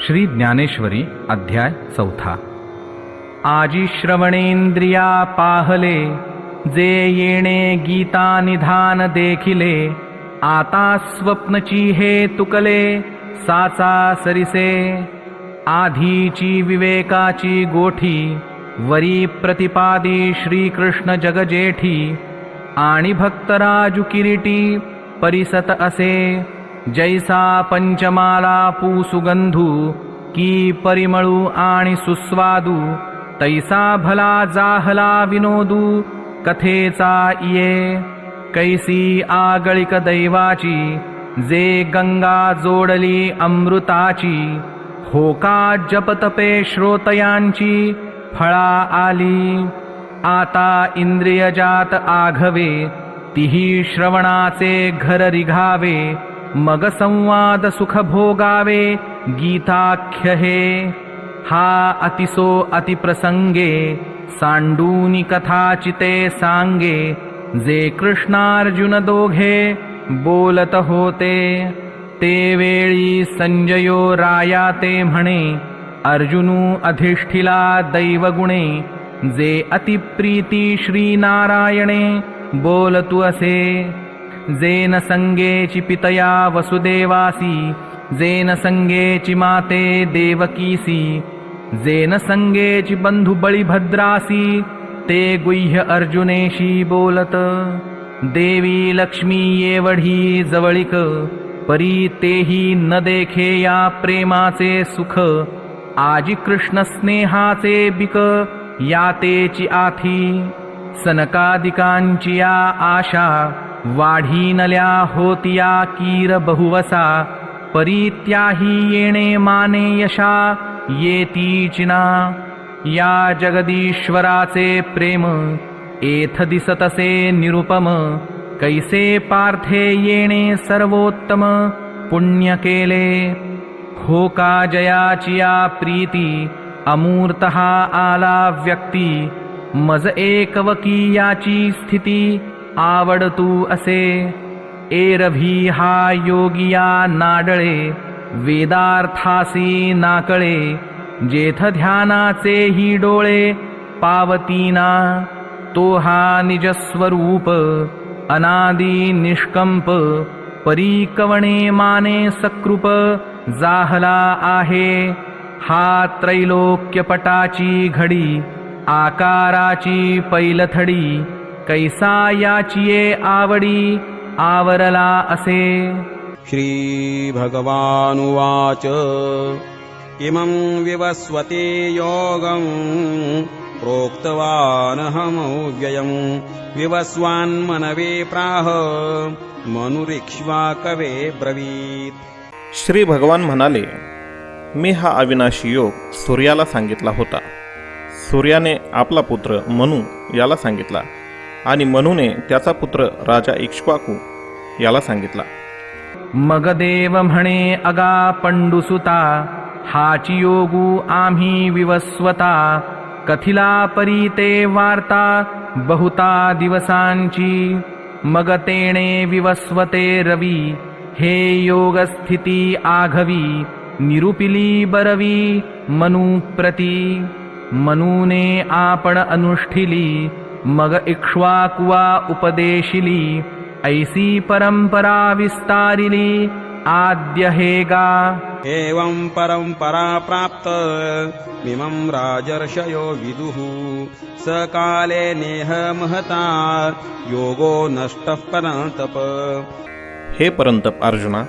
श्री ज्ञानेश्वरी अध्याय 4. आजी श्रवणेंद्रिया पाहले, जे येणे गीता निधान देखिले. आता स्वप्नची हे तुकले, साचा सरिसे. आधीची विवेकाची गोठी, वरी प्रतिपादी श्रीकृष्ण जगजेठी. आणि भक्तराजू किरीटी, परिसत असे. जैसा पंचमाला पूसुगंधू, की परिमळू आणि सुस्वादू. तैसा भला जाहला विनोदू, कथेचा इये. कैसी आगळिक दैवाची, जे गंगा जोडली अमृताची. होका जपतपे श्रोतयांची, फळा आली. आता इंद्रियजात आघवे, तिही श्रवणाचे घर रिघावे. मग संवाद सुख भोगावे, गीताख्य हे. हा अतिसो अतिप्रसंगे, सांडूनी कथाचिते सांगे. जे कृष्णार्जुन दोघे, बोलत होते. ते वेळी संजयो राया ते म्हणे, अर्जुनू अधिष्ठिला दैवगुणे. जे अतिप्रीती श्रीनारायणे, बोलतु असे. जेन संगेची पितया वसुदेवासी, जेन संगेची माते देवकीसी. जेन संगेची बंधु बळीभद्रासी, ते गुह्य अर्जुनेशी बोलत. देवी लक्ष्मी येवढी जवळिक, परी तेही न देखे या प्रेमाचे सुख. आजी कृष्ण स्नेहाचे बिक, यातेची आथी. सनकादिकांची या आशा, वाढीनल्या होतिया कीर बहुवसा. परित्याही येणे माने यशा, येतीचिना. या जगदीश्वराचे प्रेम, एथ दिसतसे निरुपम. कैसे पार्थे येणे सर्वोत्तम, पुण्य केले. हो का जयाची या प्रीती, अमूर्तहा आला व्यक्ती. मज एकवकी याची स्थिती, आवडतू असे. एरभी हा योगिया नाडळे, वेदार्थासी नाकळे. जेथ ध्यानाचे ही डोळे, पावतीना. तो हा निजस्वरूप, अनादी निष्कंप. परीकवणे माने सकृप, जाहला आहे. हा त्रैलोक्यपटाची घडी, आकाराची पैलथडी. कैसा याचिये आवडी, आवरला असे. श्री भगवानुवाच इमं विवस्वते योगं प्रोक्तवानहमव्ययं विवस्वान्मनवे प्राह मनुरिक्ष्वाकवे ब्रवीत्. श्री भगवान म्हणाले, मी हा अविनाशी योग सूर्याला सांगितला होता. सूर्याने आपला पुत्र मनु याला सांगितला आणि मनुने त्याचा पुत्र राजा इक्ष्वाकू याला सांगितला. मग देव म्हणे अगा पंडुसुता, हाची योगू आम्ही विवस्वता. कथिला परी ते वार्ता, बहुता दिवसांची. मग तेणे विवस्वते रवी, हे योग स्थिती आघवी. निरुपिली बरवी मनुप्रती. मनुने आपण अनुष्ठिली, मग इक्ष्वाकुवा उपदेशिली. ऐसी परंपरा विस्तारिली, आद्य हे गा. एवं परंपरा प्राप्त, मिमं राजर्षयो विदुः. सकाले नेह महता, योगो नष्टः परंतप. हे परंतप अर्जुना,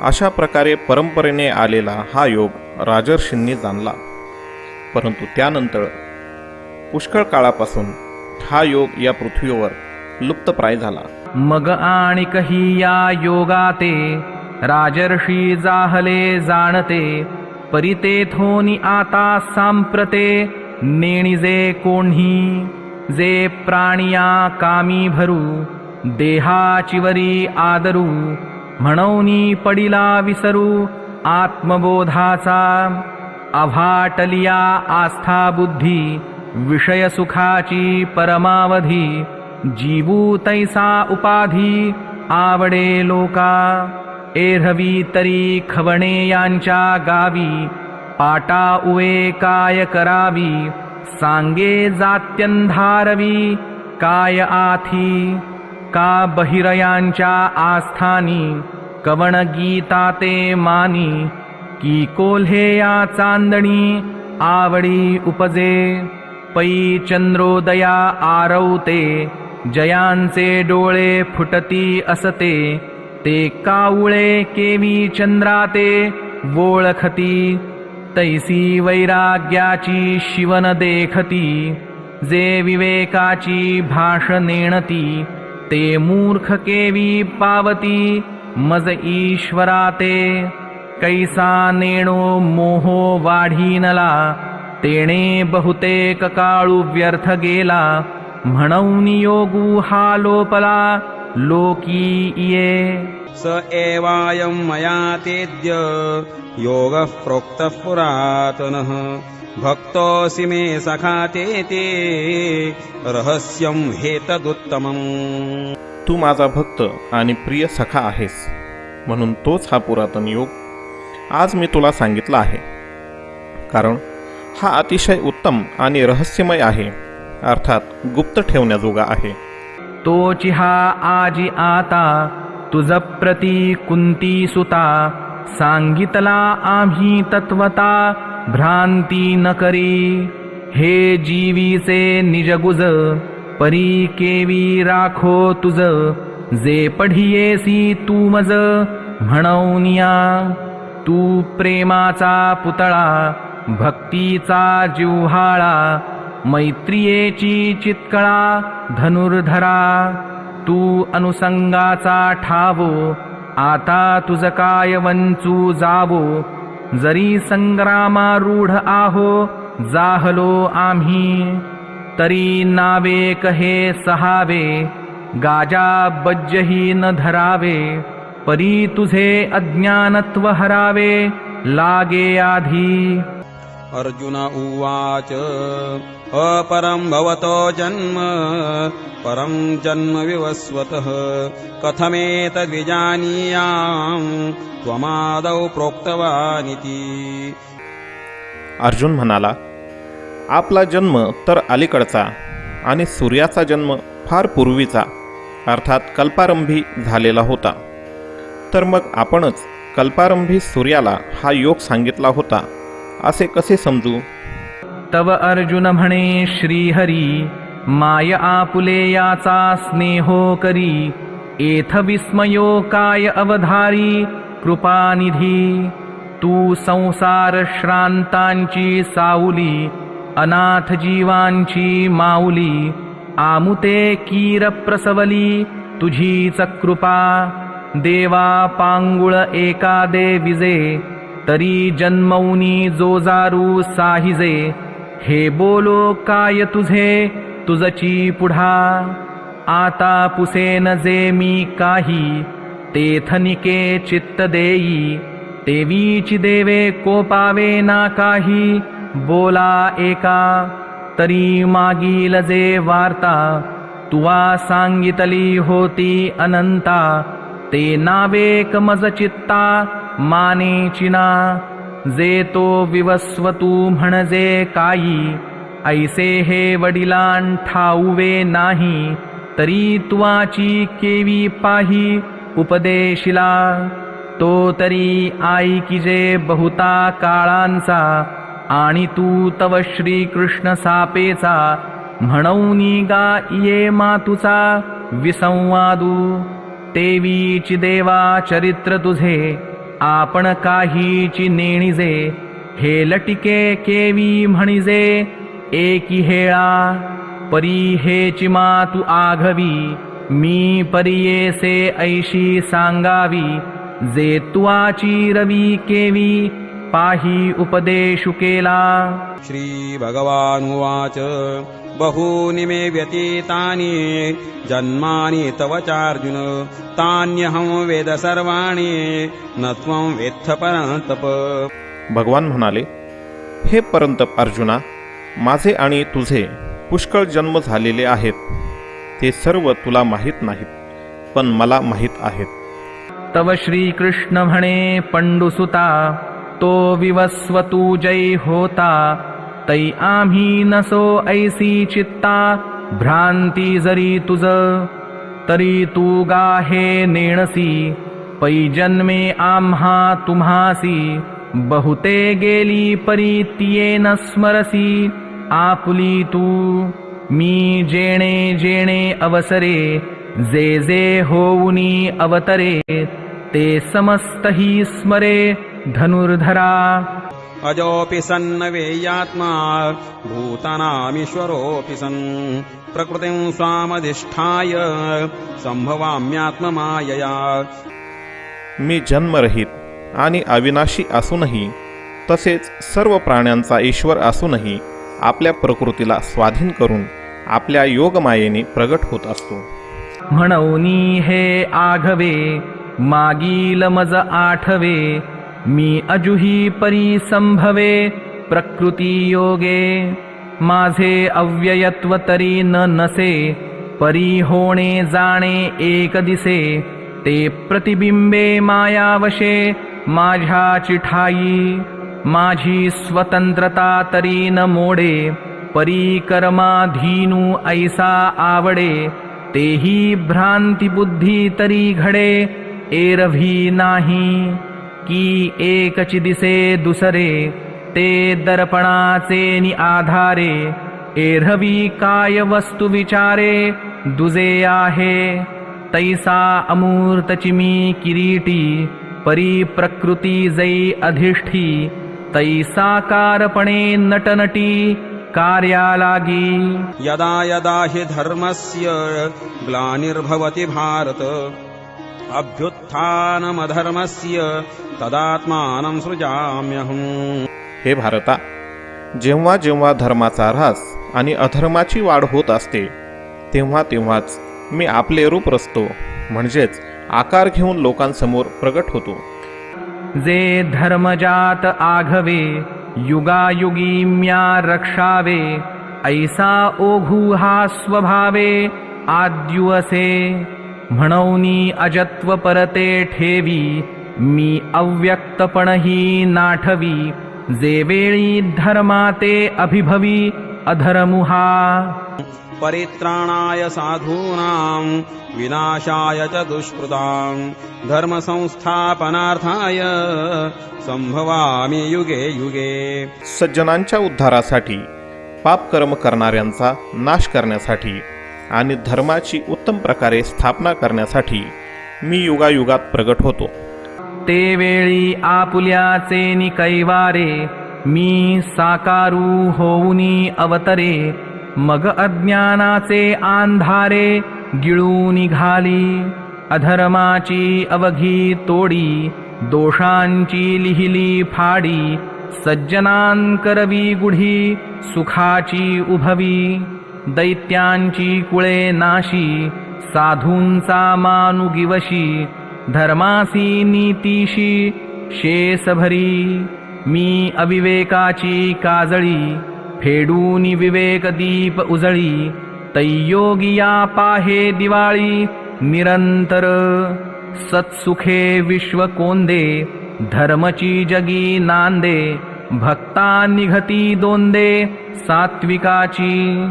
अशा प्रकारे परंपरेने आलेला हा योग राजर्षींनी जाणला. परंतु त्यानंतर पुष्कळ काळापासून हा योग या पृथ्वीवर लुप्तप्राय झाला. मग आणि कही या योगाते, राजर्षी जाहले जाणते. परितेथोनी आता सांप्रते, नेणिजे कोण्ही. जे प्राणिया कामी भरू, देहाचिवरी आदरू. म्हणूनी पडिला विसरू, आत्मबोधाचा. अभाटलिया आस्था बुद्धी, विषय सुखाची परमावधी. जीवू तैसा उपाधी, आवडे लोका. एरवी तरी खवणे यांच्या गावी पाटा उवे काय करावी सांगे जात्यंधारवी काय आथी का बहिरयांच्या आस्थानी कवण गीता ते मानी की कोल्हे या चांदणी आवडी उपजे पै चंद्रोदया आरवते जयांचे डोळे फुटती असते ते कावळे केवी चंद्राते वोळखती तैसी वैराग्याची शिवन देखती जे विवेकाची भाष नेणती ते मूर्ख केवी पावती मज ईश्वराते कैसा नेणो मोहो वाढीनला तेणे बहुतेक काळू व्यर्थ गेला म्हणून योगू हा लोपला लोकी ये स एवायं मया तेद्य योगः प्रोक्तः पुरातनः भक्तोऽसि मे सखा ते रहस्यं हेतदुत्तमम् तू माझा भक्त आणि प्रिय सखा आहेस म्हणून तोच हा पुरातन योग आज मी तुला सांगितला आहे कारण हा अतिशय उत्तम आणि रहस्यमय आहे अर्थात गुप्त ठेवण्याजोगा आहे तोची हा आजी आता तुझ प्रती कुंती सुता सांगितला आम्ही तत्वता भ्रांती न करी हे जीवीचे निजगुज परी केवी राखो तुझ जे पढियेसी तू मज म्हणौनिया तू प्रेमाचा पुतळा भक्तीचा जिव्हाळा मैत्रियेची चित्कळा धनुर्धरा तू अनुसंगाचा ठावो आता तुझ काय वंचू जावो जरी संग्रामारूढ आहो जाहलो आम्ही तरी नावे कहे सहावे गाजा बज्जही न धरावे परी तुझे अज्ञानत्व हरावे लागे आधी अर्जुन उवाच अपरं भवतो जन्म परं जन्म विवस्वतः कथमेतद्विजानीयां त्वमादौ प्रोक्तवानिति अर्जुन म्हणाला आपला जन्म तर अलीकडचा आणि सूर्याचा जन्म फार पूर्वीचा अर्थात कल्पारंभी झालेला होता तर मग आपणच कल्पारंभी सूर्याला हा योग सांगितला होता असे कसे समजू तव अर्जुन म्हणे श्रीहरी माय आपुले याचा स्नेहो करी एथ विस्मयो काय अवधारी कृपानिधी तू संसार श्रांतांची साऊली अनाथ जीवांची माऊली आमुते कीर प्रसवली तुझीच कृपा देवा पांगुळ एका दे विजे तरी जन्मौनी जोजारू साहिजे हे बोलो काय तुझे तुझची पुढा आता पुसेन जे मी काही तेथनिके चित्त देई तेवीची देवे कोपावे ना काही बोला एका तरी मागील जे वार्ता तुवा सांगितली होती अनंता ते नावेक मज चित्ता माने चिना जे तो विवस्वतू म्हणजे काई ऐसे हे वडिलां ठाऊवे नाही तरी तुवाची केवी पाही उपदेशिला तो तरी ऐकिजे बहुता काळांचा आणि तू तव श्रीकृष्ण सापेचा म्हणूनी गा ये मातुचा विसंवादू तेवीची देवा चरित्र तुझे आपण काहीची नेणिजे हे लटिके केवी म्हणिजे एकी हेळा परी हेची मातु आघवी मी परियेसे ऐशी सांगावी जे तुआची रवी केवी पाही उपदेशु केला श्री भगवानुवाच बहूनि मे व्यतीतानि जन्मानि तव चार्जुन तान्यहं वेद सर्वाणि न त्वं वेत्थ परन्तप भगवान म्हणाले हे परंतप अर्जुना माझे आणि तुझे पुष्कळ जन्म झालेले आहेत ते सर्व तुला माहीत नाहीत पण मला माहीत आहेत तव श्रीकृष्ण म्हणे पंडुसुता, तो विवस्वतू जय होता, तै आम्ही नसो ऐसी चित्ता, भ्रांती जरी तुझ तरी तू गाहे नेणसी, पै जन्मे आम्हा तुम्हासी, बहुते गेली परी तिये न स्मरसी, आपुली तू मी जेणे जेणे अवसरे, जे जे होऊनी अवतरे, ते समस्तही स्मरे धनुर्धरा. अजोऽपि सन्नवेयात्मा भूतानामीश्वरोऽपि सन्, प्रकृतिं स्वामधिष्ठाय संभवाम्यात्ममायया. मी जन्मरहित आणि अविनाशी असूनही, तसेच सर्व प्राण्यांचा ईश्वर असूनही आपल्या प्रकृतीला स्वाधीन करून आपल्या योगमायेने प्रगट होत असतो. म्हणूनी हे आघवे मागील मज आठवे, मी अजुही परी संभवे प्रकृती योगे, माझे अव्ययत्व तरी न नसे, परी होणे जाणे एक दिसे, ते प्रतिबिंबे मायावशे माझ्या चिठाई, माझी स्वतंत्रता तरी न मोडे, परी कर्माधीनू ऐसा आवडे, तेही भ्रांती बुद्धी तरी घडे, एरभी नाही की एकची दिसे दुसरे, ते दर्पणाचे नि आधारे, एरवी काय वस्तू विचारे, दुजे आहे तैसा अमूर्तची मी किरीटी, परी प्रकृती जै अधिष्ठी, तैसाकारपणे नटनटी कार्यालागी. यदा यदा हि धर्मस्य ग्लानिर्भवति भारत, अभ्युत्थानमधर्मस्य तदात्मानं सृजाम्यहम्. हे भारता, जेव्हा जेव्हा धर्माचा ऱ्हास आणि अधर्माची वाढ होत असते, तेव्हा तेव्हाच मी आपले रूप रचतो, म्हणजेच आकार घेऊन लोकांसमोर प्रगट होतो. जे धर्मजात आघवे युगायुगी म्या रक्षावे, ऐसा ओघू हा स्वभावे आद्युअसे, म्हणूनी अजत्व परते ठेवी, मी अव्यक्तपणही नाठवी, जे वेळी धर्माते अभिभवी अधर्मुहा. परित्राणाय साधूनां विनाशाय च दुष्कृतां, धर्मसंस्थापनार्थाय संभवामि युगे युगे. सज्जनांच्या उद्धारासाठी, पापकर्म करणाऱ्यांचा नाश करण्यासाठी आणि धर्माची उत्तम प्रकारे स्थापना करण्यासाठी मी युगायुगात प्रगट होतो. ते वेळी आपुल्याचे नि कैवारे, मी साकारू होऊनी अवतरे, मग अज्ञानाचे अंधारे गिळू निघाली, अधर्माची अवघी तोडी, दोषांची लिहिली फाडी, सज्जनांकरवी गुढी सुखाची उभवी, दैत्यांची कुळे नाशी, साधूंचा मानुगिवशी, धर्मासी नीतीशी शेषभरी, मी अविवेकाची काजळी, फेडूनी विवेक दीप उजळी, तैयोगिया पाहे दिवाळी निरंतर, सत्सुखे विश्व कोंदे, धर्मची जगी नांदे, भक्ता निघती दोंदे सात्विकाची,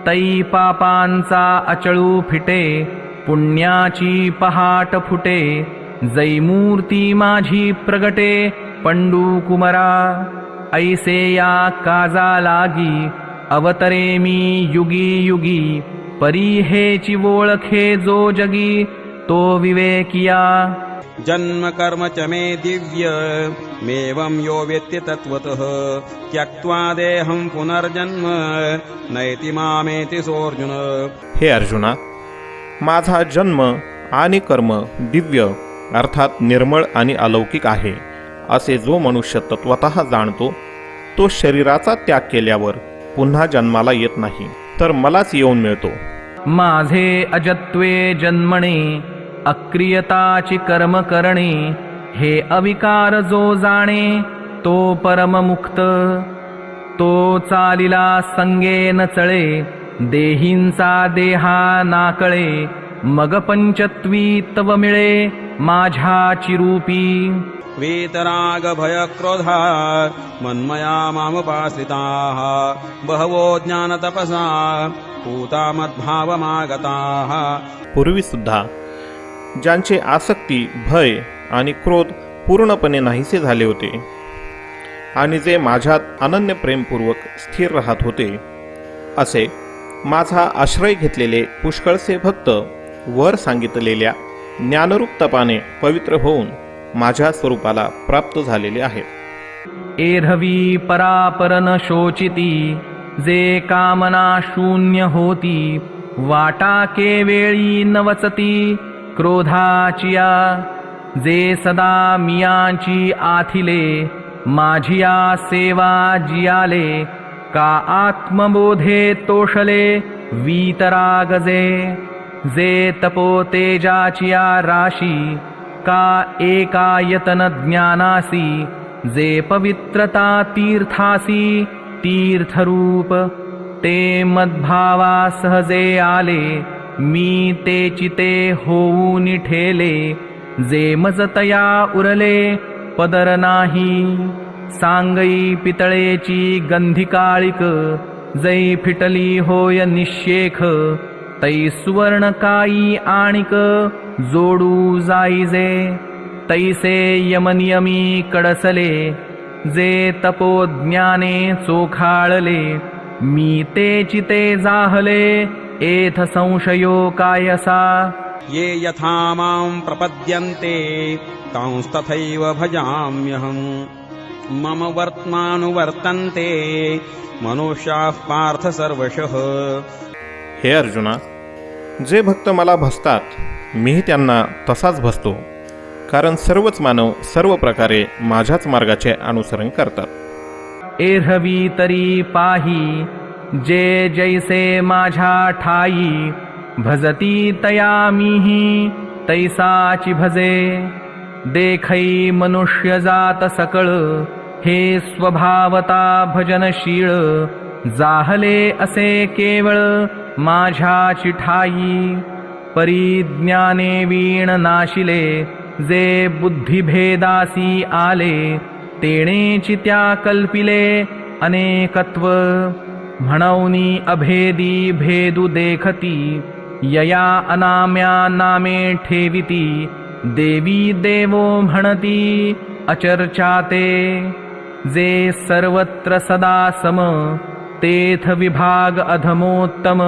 तै पापांचा अचळू फिटे, पुण्याची पहाट फुटे, जै मूर्ती माझी प्रगटे पंडू कुमरा, ऐसे या काजा लागी, अवतरे मी युगी युगी, परी हेची ओळखे जो जगी, तो विवेकिया. जन्म कर्म च मे दिव्य मेवं यो वेत्ति तत्त्वतः, त्यक्त्वा देहं पुनर्जन्म नैति मामेति सोऽर्जुन. हे अर्जुना, माझा जन्म आणि कर्म दिव्य अर्थात निर्मळ आणि अलौकिक आहे, असे जो मनुष्य तत्वतः जाणतो, तो शरीराचा त्याग केल्यावर पुन्हा जन्माला येत नाही, तर मलाच येऊन मिळतो. माझे अजत्वे जन्मणे, अक्रियताची कर्म करणे, हे अविकार जो जाणे, तो परममुक्त. तो चालिला संगे न चळे, देहींचा देहा नाकळे, मग पंचत्वी तव मिळे माझ्याची रूपी वीतराग भय क्रोधा मन्मया मामुपाश्रिताः बहवो ज्ञानतपसा पूता मद्भावमागताः. पूर्वी सुद्धा ज्यांचे आसक्ती, भय आणि क्रोध पूर्णपणे नाहीसे झाले होते आणि जे माझ्यात अनन्य प्रेमपूर्वक स्थिर राहत होते, असे माझा आश्रय घेतलेले पुष्कळसे भक्त वर सांगितलेल्या ज्ञानरूप तपाने पवित्र होऊन माझ्या स्वरूपाला प्राप्त झालेले आहेत. एरवी परापर न शोचिती जे कामना शून्य होती, वाटा केवेळी न वचती क्रोधाचिया. जे सदा मियांची आथिले माझिया सेवा जियाले, का आत्मबोधे तोषले वीतरागजे. जे तपो तेजाचिया राशी का एकायतन ज्ञानासी, जे पवित्रता तीर्थासी तीर्थरूप. ते मद्भावा सहजे आले मी ते चिते होऊन ठेले. जे मजतया उरले पदर नाही, सांगई पितळेची गंधिकाळिक. जै फिटली होय निशेख, तै सुवर्ण काई आणिक जोडू जाईजे. तैसे यमनियमी कडसले जे तपोज्ञाने चोखाळले. मी ते चिते जाहले एथ संशयो कायसा. ये यथा मां प्रपद्यन्ते तांस्तथैव भजाम्यहम्. मम वर्त्मानुवर्तन्ते मनुष्याः पार्थ सर्वशः. हे अर्जुना, जे भक्त मला भजतात मीही त्यांना तसाच भजतो, कारण सर्वच मानव सर्व प्रकारे माझ्याच मार्गाचे अनुसरण करतात. एरवी तरी पाही जे जैसे माझ्या ठाई, भजती तया मीही तैसाची भजे. देखै मनुष्य जात सकळ हे स्वभावता भजनशीळ. जाहले असे केवळ माझ्याची ठाई. परिज्ञाने वीण नाशिले जे बुद्धिभेदासी आले. तेणेची त्या कल्पिले अनेकत्व. म्हणौनी अभेदी भेदू देखती, यया अनाम्या नामे ठेविती. देवी देवो म्हणती अचर्चाते. जे सर्वत्र सदा सम तेथ विभाग अधमोत्तम.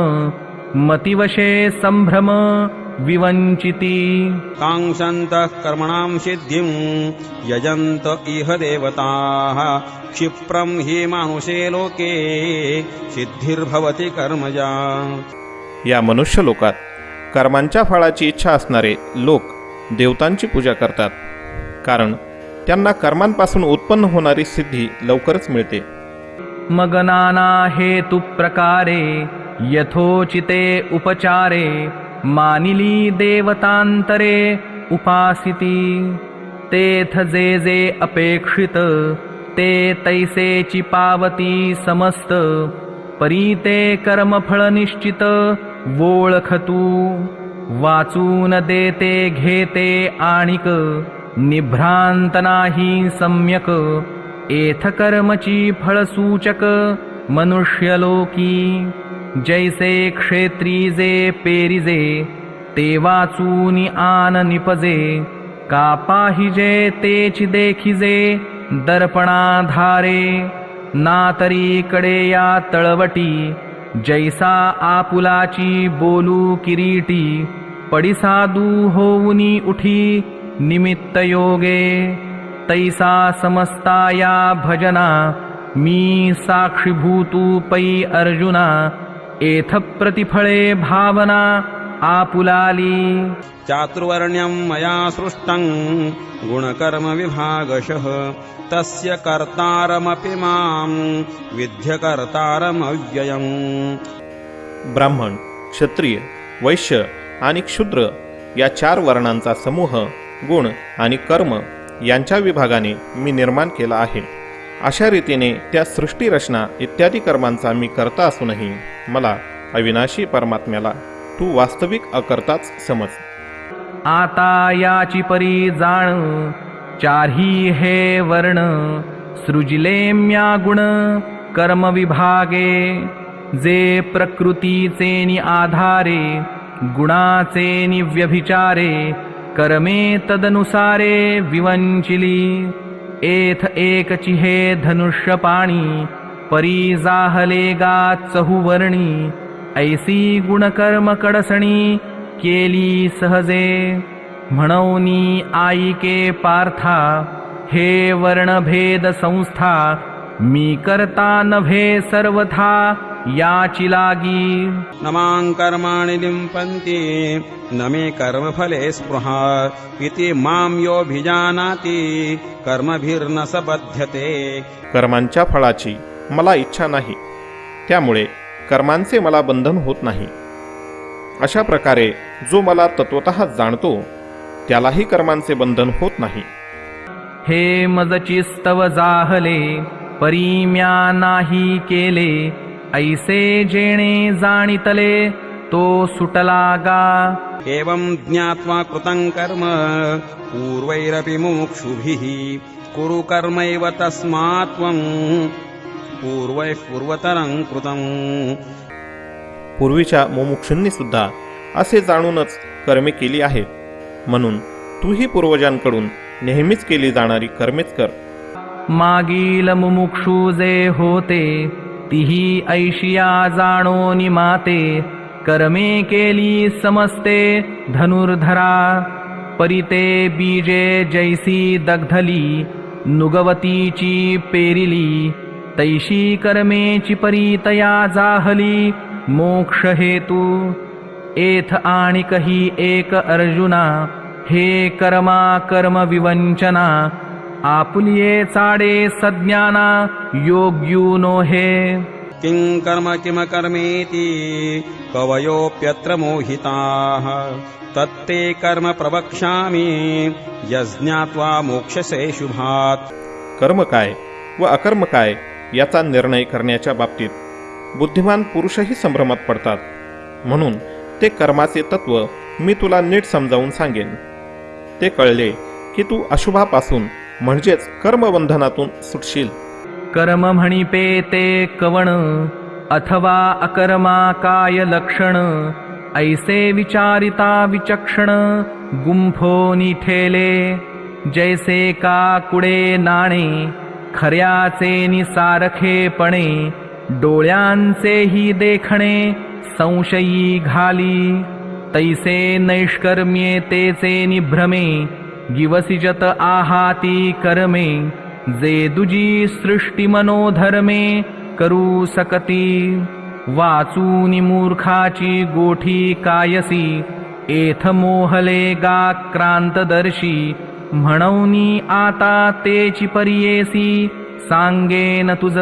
मतिवशे संभ्रम विवंचिती. कांक्षन्तः कर्मणां सिद्धिं यजन्त इह देवताः. क्षिप्रं हि मानुषे लोके सिद्धिर्भवति कर्मजा. या मनुष्य लोकात कर्मांच्या फळाची इच्छा असणारे लोक देवतांची पूजा करतात, कारण त्यांना कर्मांपासून उत्पन्न होणारी सिद्धी लवकरच मिळते. मग नाना हेतु प्रकारे यथोचिते उपचारे. मानिली देवतांतरे उपासिती. तेथ जे जे अपेक्षित ते तैसेची पावती समस्त. परीते कर्मफळ निश्चित वोळखतू. वाचून देते घेते आणिक. निभ्रांत नाही सम्यक. एथ कर्मची फळसूचक मनुष्यलोकी. जैसे क्षेत्री जे पेरिजे ते वाचूनी आन निपजे. का पाहिजे तेची देखिजे दर्पणाधारे. नातरीकडे या तळवटी जैसा आपुलाची बोलू किरीटी. पडिसादू होऊनी उठी निमित्त योगे. तैसा समस्ता या भजना मी साक्षीभूतू पै अर्जुना. एथ प्रतिफळे भावना आपुलाली. चातुर्वर्ण्यं मया सृष्टं गुणकर्म विभागशः. तस्य कर्तारमपि मां विद्य कर्तारमव्ययम्. ब्राह्मण, क्षत्रिय, वैश्य आणि क्षुद्र या 4 वर्णांचा समूह गुण आणि कर्म यांच्या विभागाने मी निर्माण केला आहे. अशा रीतीने त्या सृष्टी रचना इत्यादी कर्मांचा मी करता असूनही मला अविनाशी परमात्म्याला तू वास्तविक अकर्ताच समज. आता याची परी जाण चारही हे वर्ण सृजिलेम्या गुण कर्म विभागे जे प्रकृतीचे नि आधारे गुणाचे नि व्यभिचारे कर्मे तदनुसारे विवंचिली एथ एकची हे धनुष्य पाणी परी जाहले गा चहुवर्णी ऐसी गुणकर्म कडसणी केली सहजे म्हणूनी आईके पार्था हे वर्णभेद संस्था मी करता नभे सर्वथा याची लागी न मां कर्माणि लिम्पन्ति न मे कर्मफले स्पृहा इति मां योऽभिजानाति कर्मभिर्न स बध्यते. कर्मांच्या फळाची मला इच्छा नाही, त्यामुळे कर्मांचे मला बंधन होत नाही. अशा प्रकारे जो मला तत्वतः जाणतो त्यालाही कर्मांचे बंधन होत नाही. हे मजचिस्तव जाहले परीम्या नाही केले ऐसे जेणे जाणितले तो सुटला गा. एवं ज्ञात्वा कृतं कर्म पूर्वैरपि मुमुक्षुभिः कुरु कर्मैव तस्मात् त्वं पूर्वैः पूर्वतरं कृतं. पूर्वीच्या मुमुक्षूंनी सुद्धा असे जाणूनच कर्मे केली आहेत, म्हणून तूही पूर्वजांकडून नेहमीच केली जाणारी कर्मेच कर. मागील मुमुक्षु जे होते तिही ऐशिया जाणो निमाते कर्मे केली समस्ते धनुर्धरा परिते बीजे जैसी दग्धली नुगवतीची पेरिली तैशी कर्मेची परितया जाहली मोक्ष हेतू. एथ आणिकही एक अर्जुना हे कर्मा कर्म विवंचना आपुलिये चाडे सज्ञाना योग्यूनो हे. किं कर्म किम कर्मेति कवयोऽप्यत्र मोहिताः तत्ते कर्म प्रवक्ष्यामि यज्ञात्वा मोक्षसे शुभात्. कर्म काय व अकर्म काय याचा निर्णय करण्याच्या बाबतीत बुद्धिमान पुरुषही संभ्रमात पडतात, म्हणून ते कर्माचे तत्व मी तुला नीट समजावून सांगेन. ते कळले की तू अशुभापासून म्हणजेच कर्मबंधनातून सुटशील. कर्म म्हणिपे ते कवण अथवा अकर्मा काय लक्षण ऐसे विचारिता विचक्षण गुंफो निठेले जैसे का कुडे नाणे खऱ्याचे निसारखेपणे डोळ्यांचेही देखणे संशयी घाली तैसे नैष्कर्म्ये तेचे निभ्रमे गिवसिजत आहाती कर्मे जे दुजी सृष्टी मनोधर्मे करू सकती वाचूनी मूर्खाची गोठी कायसी एथ मोहले गा क्रांतदर्शी म्हणूनी आता तेची परियेसी सांगेन तुझ.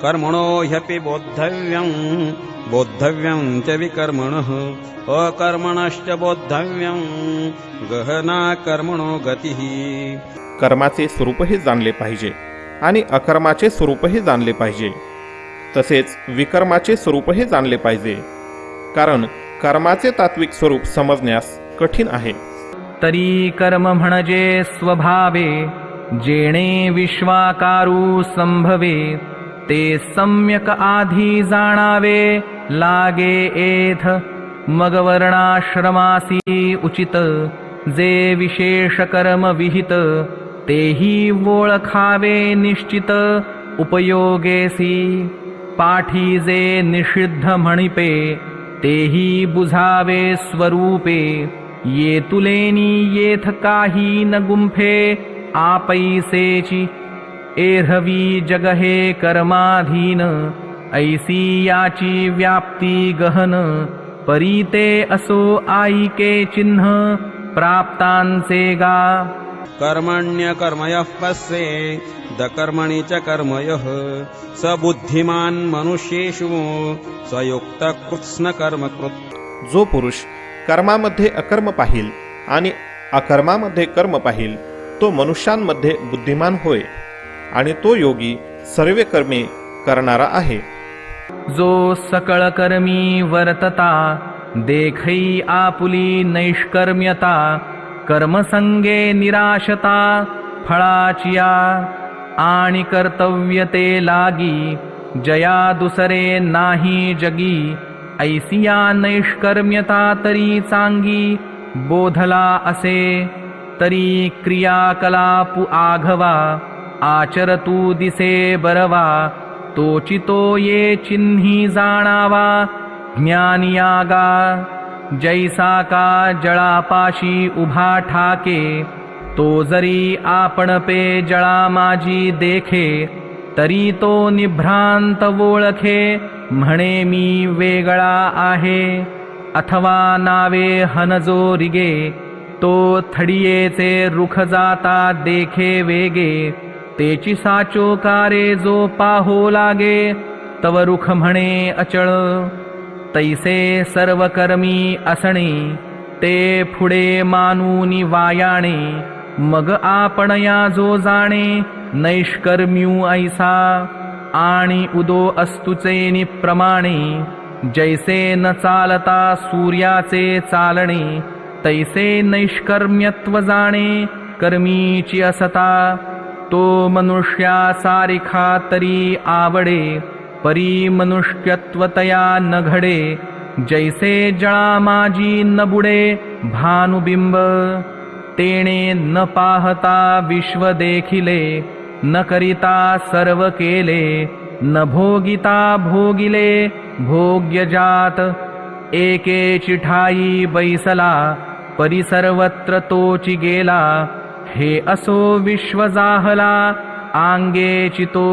कर्मणो ह्यपि बोद्धव्यं च विकर्मणः अकर्मणश्च बोद्धव्यं गहना कर्मणो गतिः. कर्माचे स्वरूपही जाणले पाहिजे आणि अकर्माचे स्वरूपही जाणले पाहिजे, तसेच विकर्माचे स्वरूपही जाणले पाहिजे, कारण कर्माचे तात्विक स्वरूप समजण्यास कठीण आहे. तरी कर्म म्हणजे स्वभावे जेणे विश्वाकारू संभवे ते सम्यक आधी जाणावे लागे एथ. मग वर्णाश्रमासी उचित जे विशेष कर्म विहित तेही ओळखावे निश्चित उपयोगेसी. पाठी जे निषिद्ध म्हणिपे तेही बुझावे स्वरूपे ये तुलेनी येथ काही न गुंफे आपैसेची. एरहवी जग हे कर्माधीन ऐसी याची व्याप्ती गहन परीते असो आईके चिन्ह प्राप्तांचे गा. कर्मण्य कर्मयः पस्ये दकर्मणि च कर्मयः स बुद्धिमान मनुष्येषु स्वयुक्त कृत्स्न कर्मकृत्. जो पुरुष कर्मामध्ये अकर्म पाहिल आणि अकर्मामध्ये कर्म पाहिल तो मनुष्यांमध्ये बुद्धिमान होय, आणि तो योगी सर्व कर्मे करणारा आहे. जो सकळ कर्मी वर्तता देखै आपुली नैष्कर्म्यता कर्मसंगे निराशता फळाचिया आणि कर्तव्यते लागी जया दुसरे नाही जगी ऐसिया नैष्कर्म्यता तरी चांगी बोधला असे तरी क्रियाकलापु आघवा आचरतू दिसे बरवा तोची तो ये चिन्ही जाणावा ज्ञानियागा जैसा का जळापाशी उभा ठाके तो जरी आपण पे जळा माझी देखे तरी तो निभ्रांत ओळखे म्हणे मी वेगळा आहे अथवा नावे हनजो रिगे तो थडियेचे रुख जाता देखे वेगे तेची साचो कारे जो पाहो लागे तव रुख म्हणे अचळ तैसे सर्व कर्मी असणे ते पुढे मानूनी वायाणे मग आपण या जो जाणे नैष्कर्म्यू ऐसा आणि उदो अस्तुचे निप्रमाणे जैसे न चालता सूर्याचे चालणे तैसे नैष्कर्म्यत्व जाणे कर्मीची असता तो मनुष्या सारिखा तरी आवडे परी मनुष्यत्वतया न घडे जैसे जळा माझी न बुडे भानुबिंब तेणे न पाहता विश्व देखिले न करिता सर्व केले न भोगिता भोगिले भोग्य जात एकेची ठाई बैसला परी सर्वत्र तोची गेला हे असो विश्व जाहला आंगेची तो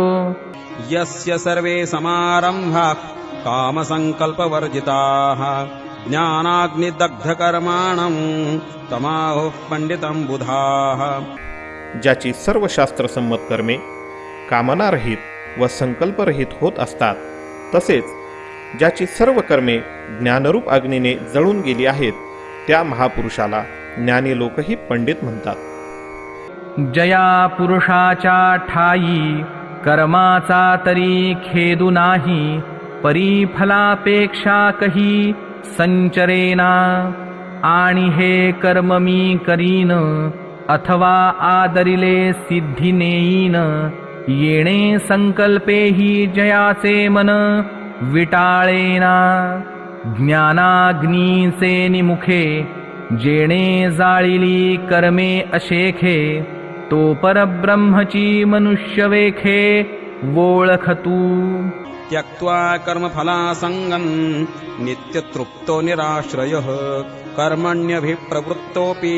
यस्य सर्वे समारंभाः कामसङ्कल्पवर्जिताः ज्ञानाग्निदग्धकर्माणं तमाहुः पंडितं बुधाः. ज्याची सर्व शास्त्रसंमत कर्मे कामनारहित व संकल्परहित होत असतात तसेच ज्याची सर्व कर्मे ज्ञानरूप अग्नीने जळून गेली आहेत त्या महापुरुषाला ज्ञानी लोकही पंडित म्हणतात. जया पुरुषाच्या ठाई कर्माचा तरी खेदू नाही परी फलापेक्षा कही संचरेना आणि हे कर्म मी करीन अथवा आदरिले सिद्धी नेईन येणे संकल्पेही जयाचे मन विटाळेना ज्ञानाग्नीचे निमुखे जेणे जाळिली कर्मे अशेखे तो परब्रह्मची मनुष्य वेखे ओळखतू. त्यक्त्वा कर्मफलासंगं नित्यतृप्तो निराश्रयः कर्मण्यभिप्रवृत्तोऽपि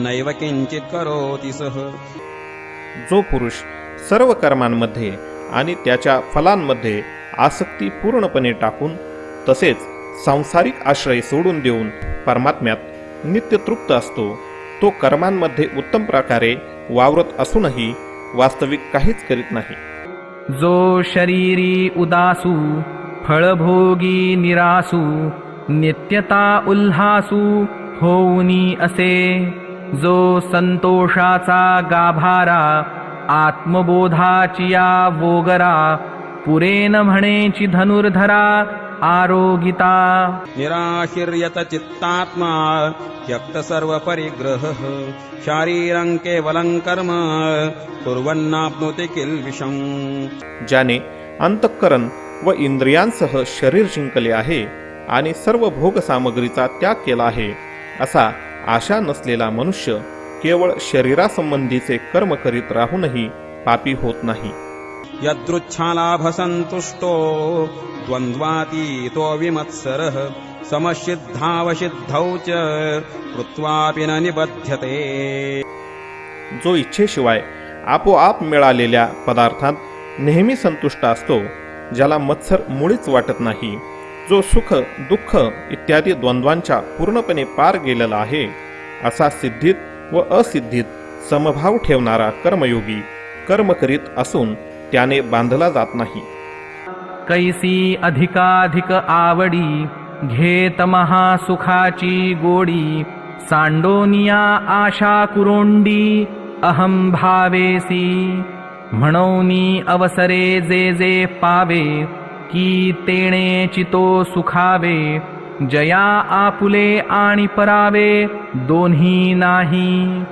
नैव किंचित करोति सः. जो पुरुष सर्व कर्मांमध्ये आणि त्याच्या फलांमध्ये आसक्ती पूर्णपणे टाकून तसेच सांसारिक आश्रय सोडून देऊन परमात्म्यात नित्य तृप्त असतो तो कर्मांमध्ये उत्तम प्रकारे वावरत असूनही वास्तविक काहीच करीत नाही. जो शरीरी उदासू फळभोगी निरासू नित्यता उल्हासू होऊनी असे जो संतोषाचा गाभारा आत्मबोधाचिया वोगरा पुरेन म्हणेची धनुर्धरा आरोगिता. निराशीर्यत चित्तात्मा त्यक्त सर्व परिग्रहः शारीरं केवलं कर्म कुर्वन्नाप्नोति किल्बिषम्. ज्याने अंतःकरण व इंद्रियांसह शरीर जिंकले आहे आणि सर्व भोग सामग्रीचा त्याग केला आहे असा आशा नसलेला मनुष्य केवळ शरीरासंबंधीचे कर्म करीत राहूनही पापी होत नाही. यदृच्छालाभसन्तुष्टो द्वन्द्वातीतो विमत्सरः समसिद्धावसिद्धौ च कृत्वापि न निबध्यते. जो इच्छेशिवाय आपोआप मिळालेल्या पदार्थात नेहमी संतुष्ट असतो ज्याला मत्सर मुळीच वाटत नाही जो सुख दुःख इत्यादी द्वंद्वांच्या पूर्णपणे पार गेलेला आहे असा सिद्धीत व असिद्धीत समभाव ठेवणारा कर्मयोगी कर्म करीत असून त्याने बांधला जात नाही. कैसी अधिकाधिक आवडी घेत महासुखाची गोडी सांडोनिया आशा कुरोंडी अहम भावेसी म्हणोनी अवसरे जे जे पावे की तेणे चितो सुखावे जया आपुले आणि परावे दोन्ही नाही.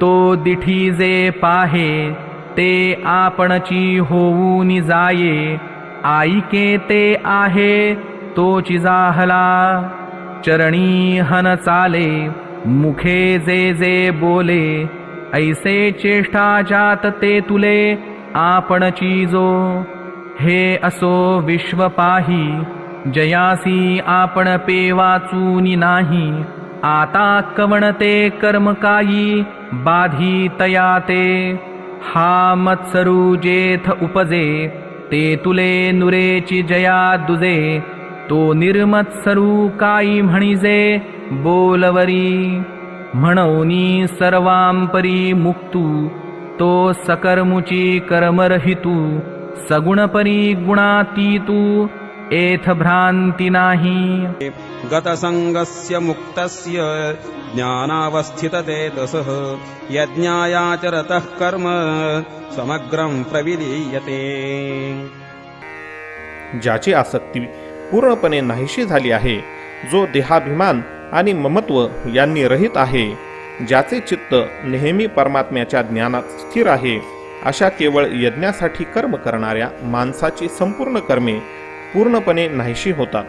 तो दिठी जे पाहे ते आपणची होऊन जाये. आईके ते आहे तोची जाहला. चरणी हन चाले मुखे जे जे बोले. ऐसे चेष्टा जात ते तुले आपणची जो. हे असो विश्व पाही जयासी आपण पेवाचूनी नाही. आता कवणते कर्म काही बाधी तया ते. हा मत्सरू जेथ उपजे ते तुले नुरेची जया दुजे. तो निर्मत्सरू काही म्हणिजे बोलवरी. म्हणोनी सर्वांपरी मुक्तू तो सकर्मुची कर्मरहितू. सगुणपरी गुणातीतू एथ भ्रांती नाही. गतसंगस्य मुक्तस्य ज्ञानावस्थितचेतसः यज्ञायाचरतः कर्म समग्रं प्रविलीयते. ज्याची आसक्ती पूर्णपणे नाहीशी झाली आहे, जो देहाभिमान आणि ममत्व यांनी रहित आहे, ज्याचे चित्त नेहमी परमात्म्याच्या ज्ञानात स्थिर आहे, अशा केवळ यज्ञासाठी कर्म करणाऱ्या माणसाची संपूर्ण कर्मे पूर्णपणे नाहीशी होतात.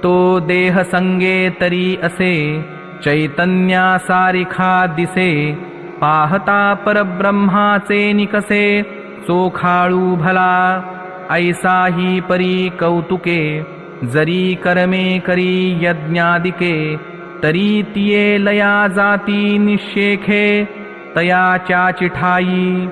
तो देह संगे तरी असे चैतन्या सारिखा दिसे. पाहता परब्रह्माचे निकसे चोखाळू भला. ऐसाही परी कौतुके जरी कर्मे करी यज्ञादिके. तरी तिये लया जाती निशेखे तयाच्या चिठाई.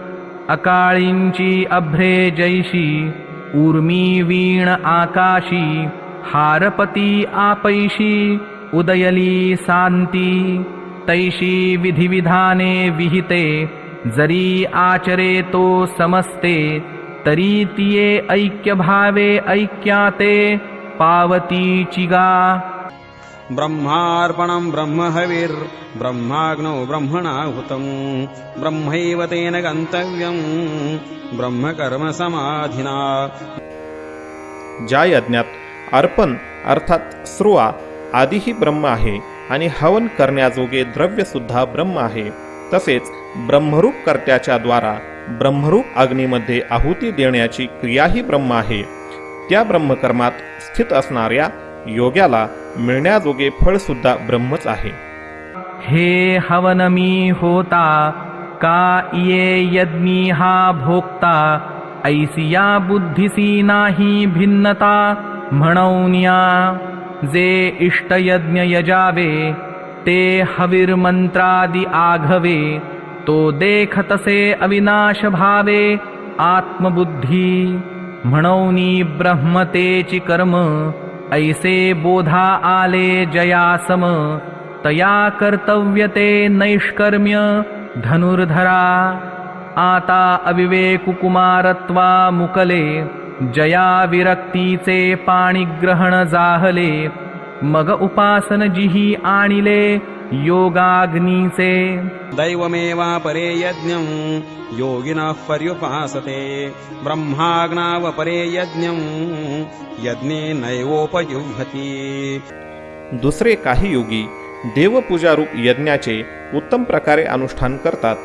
अकाळींची अभ्रे जैशी ऊर्मी वीण आकाशी. हारपती आपैशी उदयली शांती. तैशी विधिविधाने विहिते जरी आचरे तो समस्ते. तरी तिये ऐक्य भावे ऐक्याते पावतीची गा. ब्रह्मार्पणं ब्रह्महविर् ब्रह्माग्नौ ब्रह्मणाहुतं. ब्रह्मैव तेन गन्तव्यं ब्रह्मकर्म समाधिना. ज्या यज्ञात अर्पण अर्थात स्रुवा आदिही ब्रह्म आहे आणि हवन करण्याजोगे द्रव्य सुद्धा ब्रह्म आहे, तसेच ब्रह्मरूप कर्त्याच्या द्वारा ब्रह्मरूप अग्नीमध्ये आहुती देण्याची क्रियाही ब्रह्म आहे. त्या ब्रह्मकर्मात स्थित असणाऱ्या योग्याला मिळण्याजोगे फळ सुद्धा ब्रह्मच आहे. हे हवनमी होता का ये यज्ञी हा भोक्ता. ऐसिया बुद्धिसी नाही भिन्नता म्हणौनिया. जे इष्टयज्ञ यजावे ते हविर्मंत्रादि आघवे. तो देखतसे अविनाश भावे आत्मबुद्धी. म्हणौनी ब्रह्मतेची कर्म ऐसे बोधा आले जयासम. तया कर्तव्यते नैष्कर्म्य धनुर्धरा. आता अविवेक कुमारत्वा मुकले. जया विरक्तीचे पाणिग्रहण जाहले. मग उपासन जिही आणिले योगाग्नीचे. दैवमेवापरे यज्ञं योगिनः पर्युपासते. ब्रह्माग्नावपरे यज्ञं यज्ञे नैवोपयुह्यति. दुसरे काही योगी देवपूजारूप यज्ञाचे उत्तम प्रकारे अनुष्ठान करतात,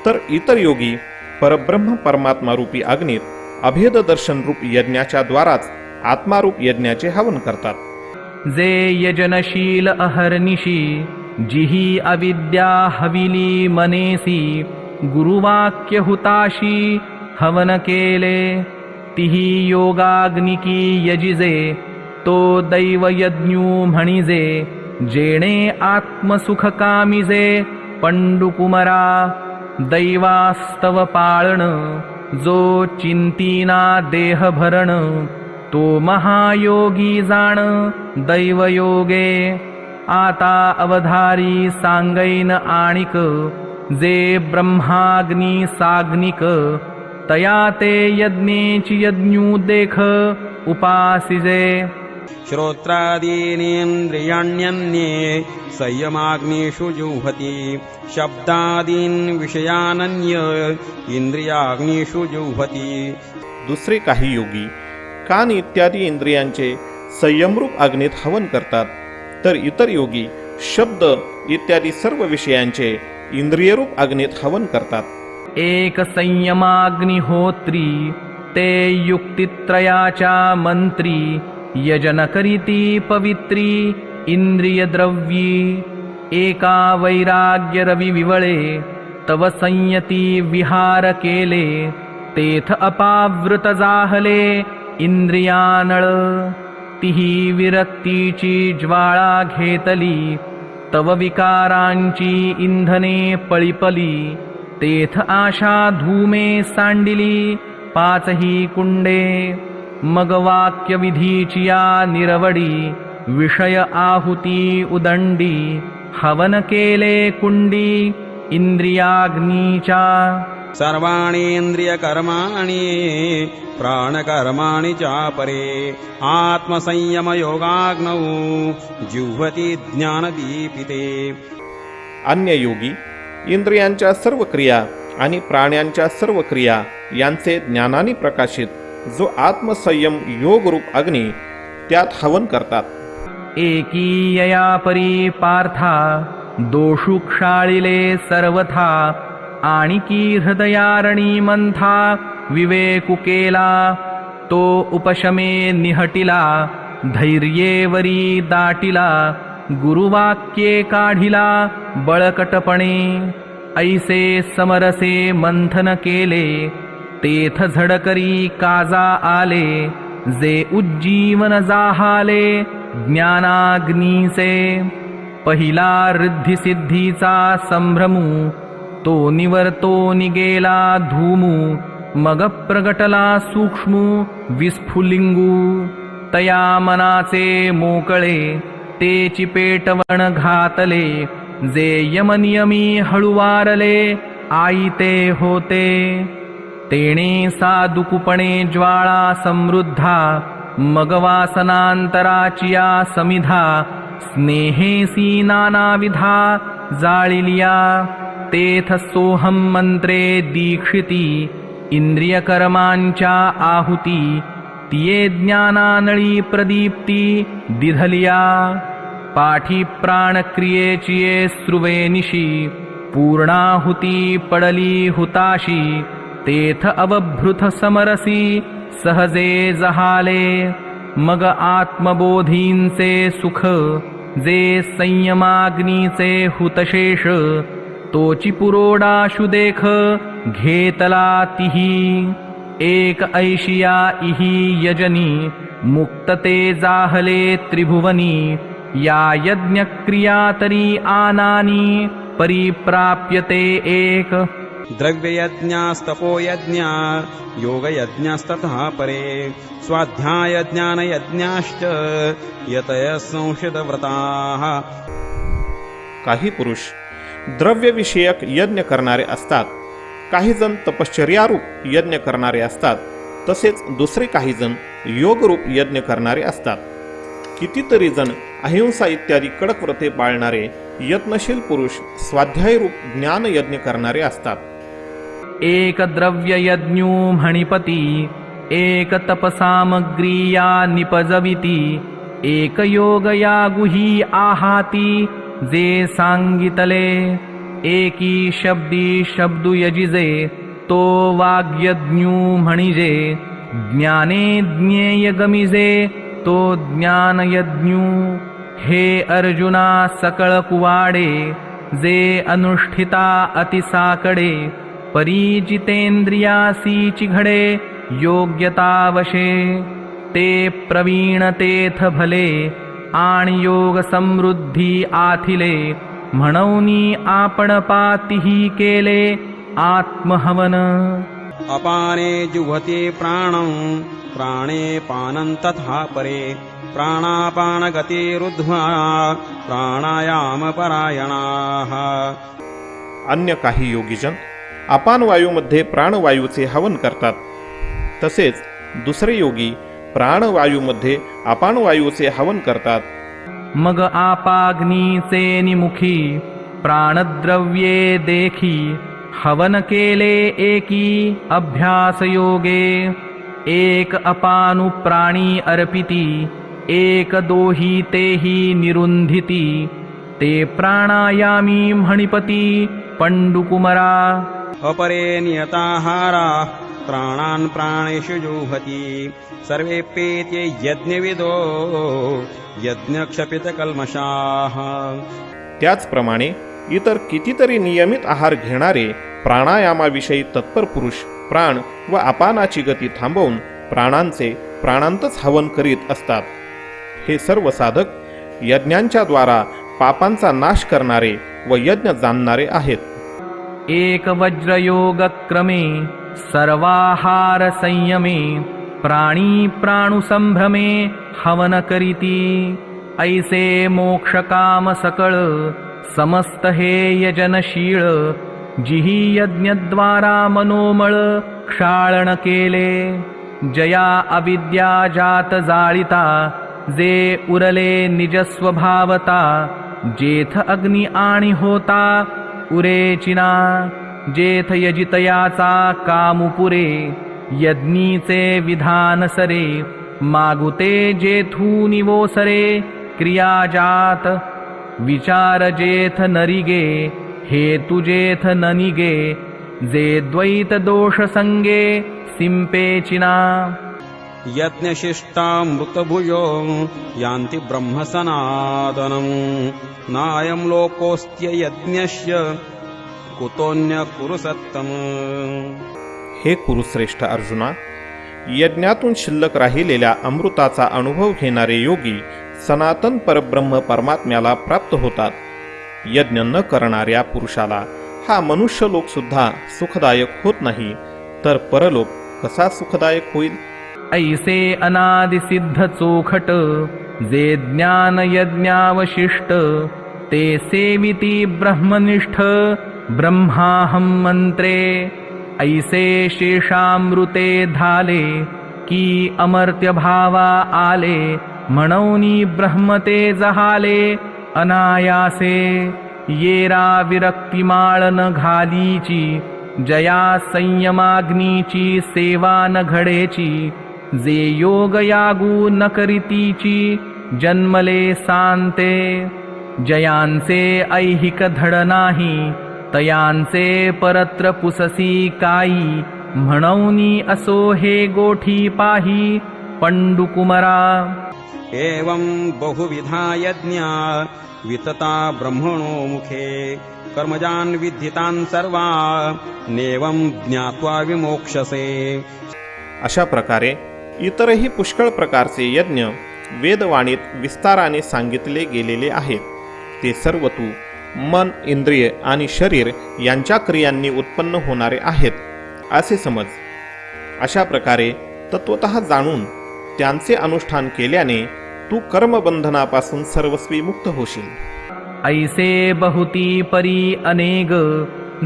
तर इतर योगी परब्रह्म परमात्मा रूपी अग्नीत अभेद दर्शन रूप यज्ञाच्या द्वाराच आत्मारूप यज्ञाचे हवन करतात. जे यजनशील अहर्निशी जिही अविद्या हविली मनेसी. गुरुवाक्य हुताशी हवन केले. तिही योगाग्निकी यजिजे. तो दैव यज्ञू म्हणिजे. जेणे आत्मसुख कामिजे पंडुकुमरा. दैवास्तव पाळण जो चिंतीना देह भरण. तो महायोगी जाण दैवयोगे. आता अवधारी सांगैन आणिक. जे ब्रह्माग्नी साग्निक. तया ते यज्ञेची यज्ञू देख उपासिजे. श्रोत्रादीनेन्द्रियाण्यन्ये संयमाग्निषु जुह्वति. शब्दादीन् विषयानन्य इंद्रियाग्निषु जुह्वति. दुसरे काही योगी कान इत्यादी इंद्रियांचे संयमरूप अग्नीत हवन करतात, तर इतर योगी शब्द इत्यादी सर्व विषयांचे इंद्रियरूप अग्नीत हवन करतात. एक संयमाग्निहोत्री ते युक्तित्रयाच्या मंत्री यजन करीती पवित्री इंद्रिय द्रव्यी. एका वैराग्य रवी विवळे तव संयती विहार केले तेथ अपावृत जाहले इंद्रियानळ. तिही विरक्तीची ज्वाळा घेतली तव विकारांची इंधने पळीपली. तेथ आशा धूमे सांडिली पाचही कुंडे. मग वाक्य विधीचिया निरवडी विषय आहुती उदंडी. हवन केले कुंडी इंद्रियाग्नीच्या. सर्वाणींद्रिय कर्माणि प्राणकर्माणि चापरे. आत्मसंयम योगाग्नौ जिह्वति ज्ञानदीपिते. अन्य योगी इंद्रियांच्या सर्व क्रिया आणि प्राण्यांच्या सर्व क्रिया यांचे ज्ञानाने प्रकाशित जो आत्मसंयम योगरूप अग्नी त्यात हवन करतात. एकीयया परी पार्था दोषु क्षाळिले सर्वथा. आणिकी हृदयारणी मंथा विवेकु केला. तो उपशमे निहटिला धैर्येवरी दाटिला. गुरुवाक्ये काढिला बळकटपणे. ऐसे समरसे मंथन केले तेथ झडकरी काजा आले. जे उज्जीवन जाहाले ज्ञानाग्नीचे. पहिला रिद्धिसिद्धीचा संभ्रमू तो निवर्तो निगेला धूमू. मग प्रगटला सूक्ष्मू विस्फुलिंगू. तया मनाचे मोकळे तेची पेटवण घातले. जे यमनियमी हळुवारले आईते होते. तेणे साधुकुपणे ज्वाळा समृद्धा. मग वासनांतराचिया समिधा. स्नेहेसी नानाविधा जाळिलिया. तेथ सोहम मंत्रे दीक्षिती. इंद्रियकर्मांच्या आहुती. तिये ज्ञानानळी प्रदीप्ती दिधलिया. पाठी प्राणक्रियेचिये स्रुवे निशी. पूर्णाहुती पडली हुताशी. तेथ अवभृत समरसी सहजे जहाले. मग आत्मबोधींचे सुख जे संयमाग्नीचे हुतशेष. तोची पुरोडाशु देख घेतला तिही. एक ऐशिया इही यजनी मुक्तते जाहले त्रिभुवनी. या यज्ञक्रिया तरी आनानी परिप्राप्यते एक. द्रव्ययज्ञास्तपोयज्ञा योगयज्ञास्तथा परे. स्वाध्यायज्ञानयज्ञाश्च यतयः संशितव्रताः. काही पुरुष द्रव्यविषयक यज्ञ करणारे असतात. काही जण तपश्चर्यारूप यज्ञ करणारे असतात. तसेच दुसरे काही जण योगरूप यज्ञ करणारे असतात. कितीतरी जण अहिंसा इत्यादी कडक व्रते पाळणारे यत्नशील पुरुष स्वाध्यायरूप ज्ञान यज्ञ करणारे असतात. एक द्रव्य यज्ञो म्हणिपती. एक तपसामग्रिया निपजविती. एक योग या गुही आहाती जे सांगितले. एकी शब्दी शब्दू यजिजे तो वाग्यज्ञू म्हणिजे. ज्ञाने ज्ञेय गमिजे तो ज्ञानयज्ञू. हे अर्जुना सकळ कुवाडे जे अनुष्ठिता अतिसाकडे. परिजितेंद्रियासी चिघडे योग्यतावशे. ते प्रवीण तेथ भले आणि योग समृद्धी आथिले. म्हणूनी आपण पातिही केले आत्महवन. अपाने जुह्वति प्राणं प्राणे पानं तथा परे. प्राणापानगतिरुद्ध्वा प्राणायामपरायणाः. अन्य काही योगीजन अपानवायूमध्ये प्राणवायूचे हवन करतात. तसेच दुसरे योगी प्राणवायूमध्ये अपानवायूचे हवन करतात. मग आपाग्नीचे निमुखी प्राणद्रव्ये देखी. हवन केले एकी अभ्यास योगे. एक अपानु प्राणी अर्पिती एक दोही तेही निरुंधिती ते प्राणायामी म्हणिपती पंडुकुमरा अपरे नियताहारा प्राणान् प्राणेषु जुहति सर्वेऽप्येते यज्ञविदो यज्ञक्षपितकल्मषाः. त्याचप्रमाणे इतर कितीतरी नियमित आहार घेणारे प्राणायामाविषयी तत्पर पुरुष प्राण व अपानाची गती थांबवून प्राणांचे प्राणांतच हवन करीत असतात. हे सर्व साधक यज्ञांच्या द्वारा पापांचा नाश करणारे व यज्ञ जाणणारे आहेत. एक वज्रयोग क्रमे सर्वाहार संयमे प्राणी प्राणु संभ्रमे हवन करीती ऐसे मोक्ष काम सकळ समस्त हे यजनशीळ जिही यज्ञद्वारा मनोमळ क्षाळन केले. जया अविद्या जात जाळिता जे उरले निजस्वभावता जेथ अग्नि आणि होता उरेचिना जेथ यजितयाचा कामुपुरे यज्ञीचे विधान सरे मागुते जेथू निवोसरे क्रियाजात विचार जेथ नरिगे हेतु जेथ ननिगे जे द्वैत दोष संगे सिंपेचिना. यज्ञशिष्टामृतभुजो यान्ति ब्रह्म सनातनम् नायं लोकोऽस्त्य यज्ञस्य कुतोऽन्य कुरु सत्तम. हे कुरुश्रेष्ठ अर्जुना, यज्ञातून शिल्लक राहिलेल्या अमृताचा अनुभव घेणारे योगी सनातन परब्रह्म परमात्म्याला प्राप्त होतात. यज्ञ न करणाऱ्या पुरुषाला हा मनुष्य लोक सुद्धा सुखदायक होत नाही, तर परलोक कसा सुखदायक होईल. ऐसे अनादि सिद्ध चोखट जे ज्ञान यज्ञावशिष्ट ते सेविती ब्रह्मनिष्ठ ब्रह्माहम मंत्रे. ऐसे शेषामृते धाले की अमर्त्य भावा आले म्हणूनी ब्रह्मते जहाले अनायासे. येरा विरक्तिमाळ न घालीची जया संयमाग्नीची सेवा न घडेची जे योग यागू न करीतीची जन्मले सांते. जयांचे ऐहिक धड नाही तयांचे परत्र पुससी काई म्हणूनी असो हे गोठी पाही पंडुकुमरा. एवं बहुविधा यज्ञा वितता ब्रह्मणो मुखे कर्मजान् विद्धितान् सर्वा नेवं ज्ञात्वा विमोक्षसे. अशा प्रकारे इतरही पुष्कळ प्रकारचे यज्ञ वेदवाणीत विस्ताराने सांगितले गेलेले आहेत. ते सर्व तू मन, इंद्रिय आणि शरीर यांच्या क्रियांनी उत्पन्न होणारे आहेत असे समज. अशा प्रकारे तत्वतः जाणून त्यांचे अनुष्ठान केल्याने तू कर्मबंधनापासून सर्वस्वी मुक्त होशील. ऐसे बहुती परी अनेक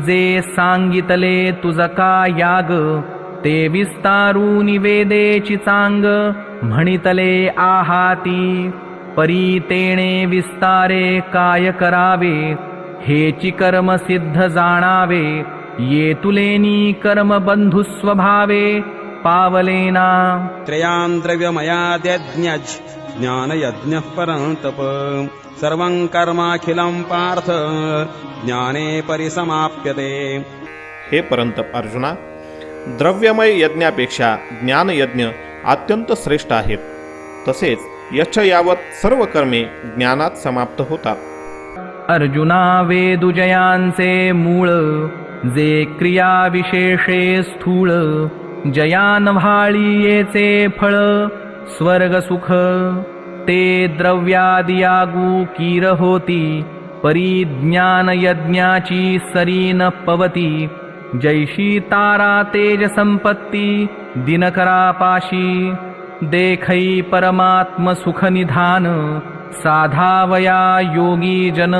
जे सांगितले तुझका याग ते विस्तारू निवेदेची चांग म्हणितले आहाती. परी तेणे विस्तारे काय करावे हेची कर्म सिद्ध जाणावे ये तुलेनी कर्म बंधु स्वभावे पावलेना. त्रयान् द्रव्यमयाद्यज्ञज ज्ञानयज्ञः परन्तप सर्वं कर्माखिलं पार्थ ज्ञाने परिसमाप्यते. हे परंतप अर्जुना, द्रव्यमय यज्ञापेक्षा ज्ञानयज्ञ अत्यंत श्रेष्ठ आहेत. तसेच यच्च यावत सर्व कर्मे ज्ञानात समाप्त होतात. अर्जुना वेदुजयांचे मूळ जे क्रिया विशेषे स्थूळ जयान व्हाळीयेचे फळ स्वर्ग सुख ते द्रव्यादियागू कीर होती परी ज्ञान यज्ञाची सरीन पवती. जैशी तारा तेज संपत्ती दिनकरापाशी देखै परमात्म सुख निधान साधावया योगी जन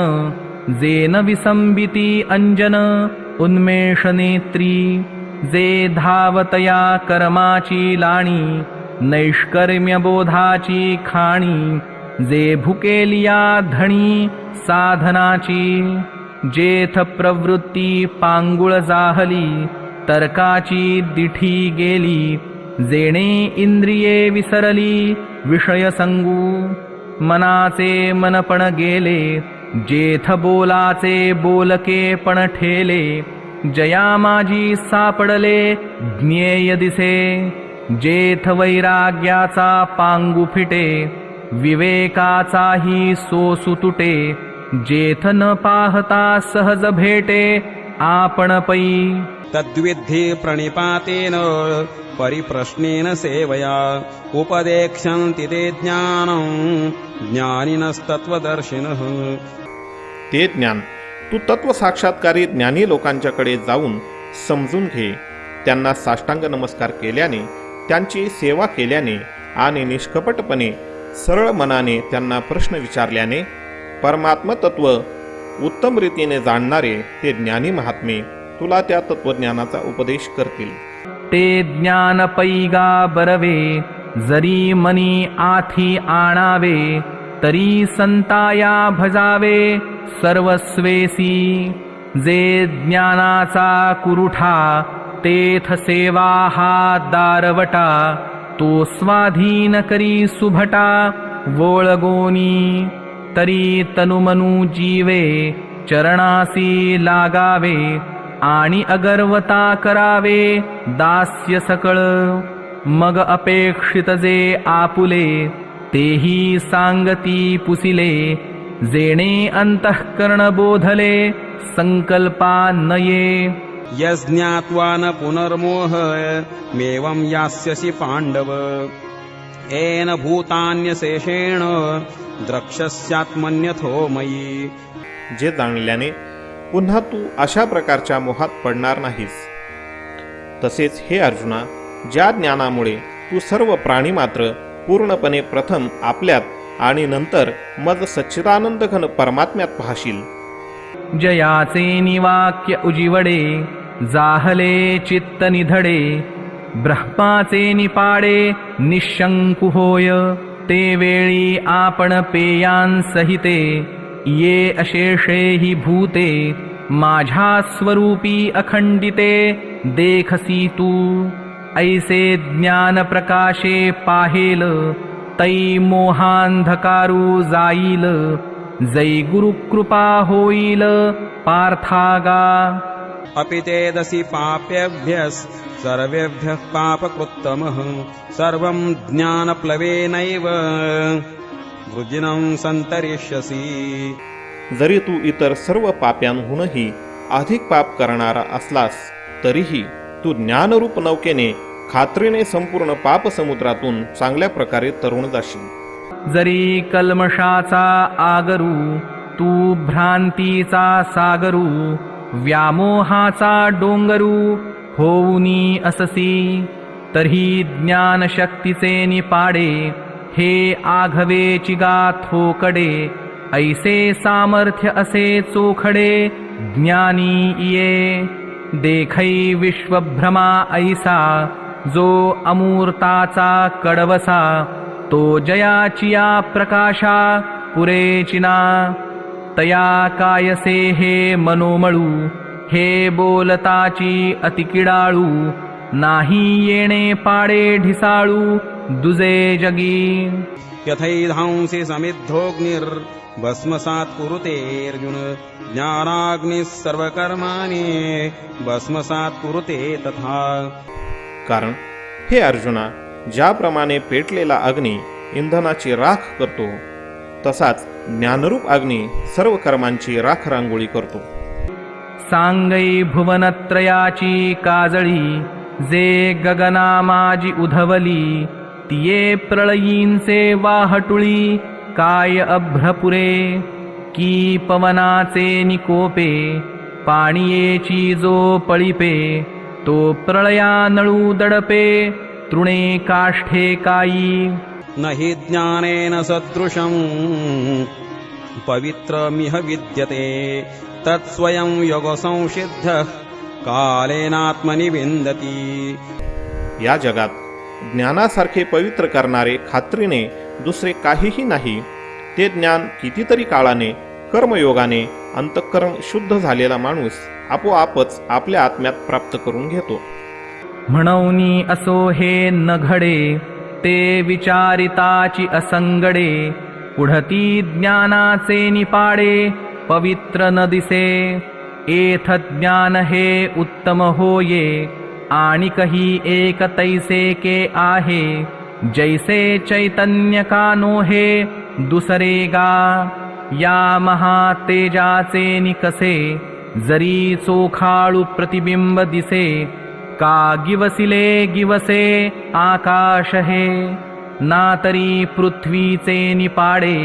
जेन विसंबिती अंजन उन्मेष नेत्री. जे धावतया कर्माची लाणी नैष्कर्म्य बोधाची खाणी जे भुकेलिया धणी साधनाची. जेथ प्रवृत्ती पांगुळ जाहली तर्काची दिठी गेली जेणे इंद्रिये विसरली विषय संगू मनाचे मनपण गेले जेथ बोलाचे बोलके पण ठेले जया माझी सापडले ज्ञेय दिसे जेथ वैराग्याचा पांगू फिटे विवेकाचाही सोसू तुटे जेथ न पाहता सहज भेटे आपण पै तद्विद्धि प्रणिपातेन परिप्रश्नेन सेवया उपदेक्षन्ति ते ज्ञानं ज्ञानिनस्तत्त्वदर्शिनः। ते ज्ञान तू तत्व साक्षात्कारी ज्ञानी लोकांच्याकडे जाऊन समजून घे. त्यांना साष्टांग नमस्कार केल्याने, त्यांची सेवा केल्याने आणि निष्कपटपणे सरळ मनाने त्यांना प्रश्न विचारल्याने परमात्म तत्व उत्तम रीतीने जाणणारे ते ज्ञानी महात्मे तुला त्या तत्वज्ञानाचा उपदेश करतील. ते ज्ञान पैगा बरवे जरी मनी आथी आणावे तरी संताया भजावे सर्वस्वेसी जे ज्ञानाचा कुरुठा तेथ सेवा हा दारवटा तो स्वाधीन करी सुभटा वोळगोनी तरी तनुमनु जीवे चरणासी लागावे आणि अगर्वता करावे दास्य सकळ मग अपेक्षित जे आपुले तेही सांगती पुसिले जेणे अंतःकरण बोधले संकल्पा नये यज्ञात्वा न पुनर्मोह मेवं यास्यसि पांडव येन भूतान्यशेषेण द्रक्ष्यस्यात्मन्यथो मयि। जे जाणल्याने पुन्हा तू अशा प्रकारच्या मोहात पडणार नाहीस. तसेच हे अर्जुना, ज्या ज्ञानामुळे तू सर्व प्राणी मात्र पूर्णपणे प्रथम आपल्यात आणि नंतर मज सच्चिदानंद घन परमात्म्यात पाहशील. जयाचे निवाक्य उजिवडे जाहले चित्त निधडे ब्रह्माचे निपाडे निशंकु होय ते वेळी आपण पेयांसहिते ये अशेषे हि भूते माझ्या स्वरूपी अखंडिते देखसी तू ऐसे ज्ञान प्रकाशे पाहेल तै मोहांधकारू जाईल जै गुरुकृपा होईल पार्थागा। अपि चेदसि पापेभ्यः सर्वेभ्यः पापकृत्तमः सर्वं ज्ञानप्लवेनैव वृजिनं संतरिष्यसि। जरी तू इतर सर्व पाप्यांहूनही अधिक पाप करणारा असलास तरीही तू ज्ञानरूप नौकेने खात्रीने संपूर्ण पाप समुद्रातून चांगल्या प्रकारे तरुण जाशील. जरी कल्मषाचा आगरू तू भ्रांतीचा सागरू व्यामोहाचा डोंगरू होऊनी अससी तरी ज्ञानशक्तीचे निपाडे हे आघवेची गाथोकडे ऐसे सामर्थ्य असे चोखडे ज्ञानी ये देखै विश्वभ्रमा ऐसा जो अमूर्ताचा कडवसा तो जयाचिया प्रकाशा पुरेचिना तया कायसे हे मनोमळू हे बोलताची अतिकिडाळू नाही येणे पाडे ढिसाळू दुजे जगी। यथैधांसि समिद्धोऽग्निर्भस्मसात् कुरुते अर्जुन ज्ञानाग्निः सर्वकर्माणि भस्मसात् कुरुते तथा। कारण हे अर्जुना, ज्याप्रमाणे पेटलेला अग्नी इंधनाची राख करतो तसाच ज्ञानरूप अग्नी सर्व कर्मांची राख रांगोळी करतो. सांगै भुवनत्रयाची काजळी जे गगना माझी उधवली तिये प्रळयींचे वाहटुळी काय अभ्रपुरे की पवनाचे निकोपे पाणीयेची जो पळिपे तो प्रळया नळू दडपे तृणे काष्ठे काई। न हि ज्ञानेन सदृशं पवित्रमिह विद्यते तत्स्वयं योगसंसिद्धः कालेनात्मनि विन्दति। या जगात ज्ञानासारखे पवित्र करणारे खात्रीने दुसरे काहीही नाही. ते ज्ञान कितीतरी काळाने कर्मयोगाने अंतःकरण शुद्ध झालेला माणूस आपोआपच आपल्या आत्म्यात प्राप्त करून घेतो. म्हणूनी असो हे न घडे ते विचारिताची असंगडे पुढती ज्ञानाचे निपाडे पवित्र न दिसे एथ ज्ञान हे उत्तम होये आणि कही एक तैसे के आहे जैसे चैतन्य का नोहे दुसरे गा या महातेजाचे निकसे जरी चोखाळू प्रतिबिंब दिसे का गिवसिले गिवसे आकाश हे ना तरी पृथ्वीचे निपाडे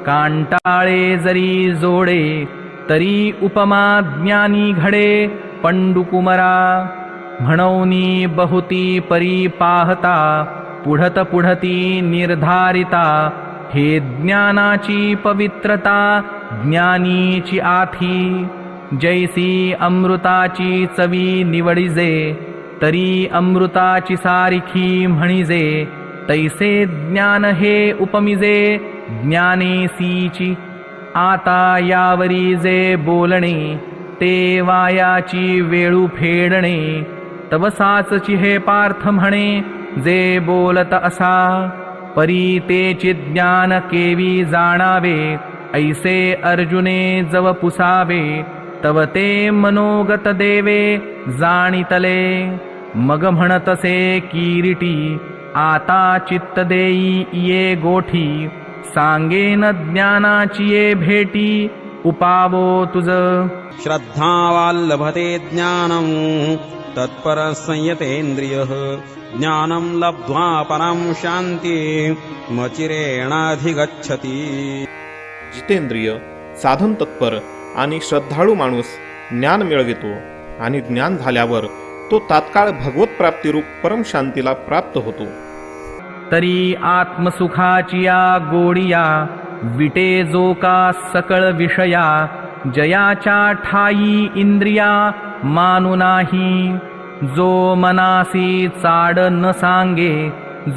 कांटाळे जरी जोडे तरी उपमा ज्ञानी घडे पंडुकुमरा म्हणौनी बहुती परी पाहता पुढत पुढती निर्धारिता हे ज्ञानाची पवित्रता ज्ञानीची आथी जैसी अमृताची चवी निवडिजे तरी अमृताची सारिखी म्हणिजे तैसे ज्ञान हे उपमिजे ज्ञानेसीची आता यावरी जे बोलणे ते वायाची वेळू फेडणे तवसाचची हे पार्थ म्हणे जे बोलत असा परी तेची ज्ञान केवी जाणावे ऐसे अर्जुने जव पुसावे तव ते मनोगत देवे जाणितले मग म्हणतसे किरीटी आता चित्त देई ये गोठी सांगेन ज्ञानाची ये भेटी उपावो तुझ श्रद्धावान् लभते ज्ञानं तत्पर संयतेन्द्रियः ज्ञानं लब्ध्वा परं शान्तिमचिरेणाधिगच्छति जितेंद्रिय साधन तत्पर आणि श्रद्धाळू माणूस ज्ञान मिळवितो आणि ज्ञान झाल्यावर तो तात्काळ भगवत प्राप्तिरूप परम शांतीला प्राप्त होतो. तरी आत्मसुखाची या गोडिया विटे जो का सकळ विषया जयाच्या ठाई इंद्रिया मानू नाही जो मनासी चाड न सांगे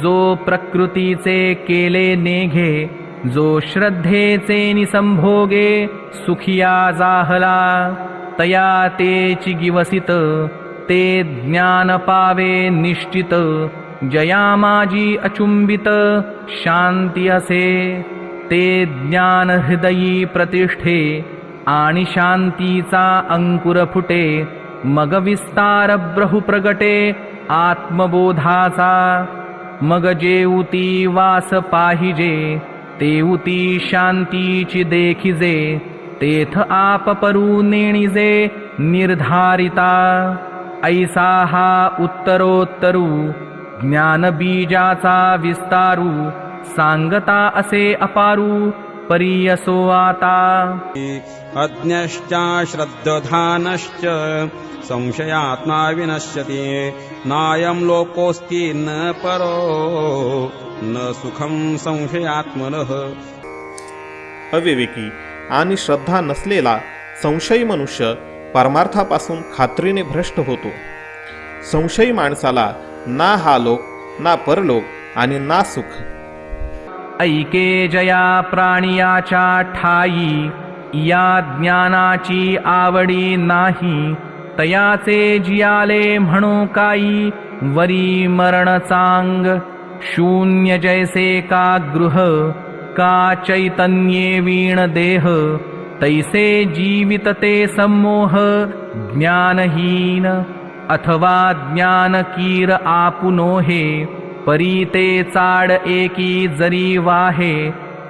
जो प्रकृतीचे केले नेघे जो श्रद्धेचे निसंभोगे सुखिया जाहला तया तेची गिवसित ते ज्ञान पावे निश्चित जया माझी अचुंबित शांती असे ते ज्ञान हृदयी प्रतिष्ठे आणि शांतीचा अंकुर फुटे मग विस्तार ब्रहु प्रगटे आत्मबोधाचा मग जेऊती वास पाहिजे तेऊती शांतीची देखिजे तेथ आप परू नेणिजे निर्धारिता ऐसा हा उत्तरोत्तरू ज्ञान बीजाचा विस्तारू सांगता असे अपारू परियसो आता अज्ञश्च श्रद्धधानश्च संशयात्मा विनश्यति नायं लोकोऽस्ति न परो न सुखं संशयात्मनः. अविवेकी आणि श्रद्धा नसलेला संशयी मनुष्य परमार्थापासून खात्रीने भ्रष्ट होतो. संशयी माणसाला ना हा लोक ना परलोक आणि ना सुख. ऐके जया प्राणियाच्या ठाई या ज्ञानाची आवडी नाही तयाचे जियाले म्हणो काई वरी मरण चांग शून्य जैसे का गृह का चैतन्ये वीण देह तैसे जीवित ते सम्मोह ज्ञानहीन अथवा ज्ञान कीर आपुनो हे परी ते चाड एकी जरी वाहे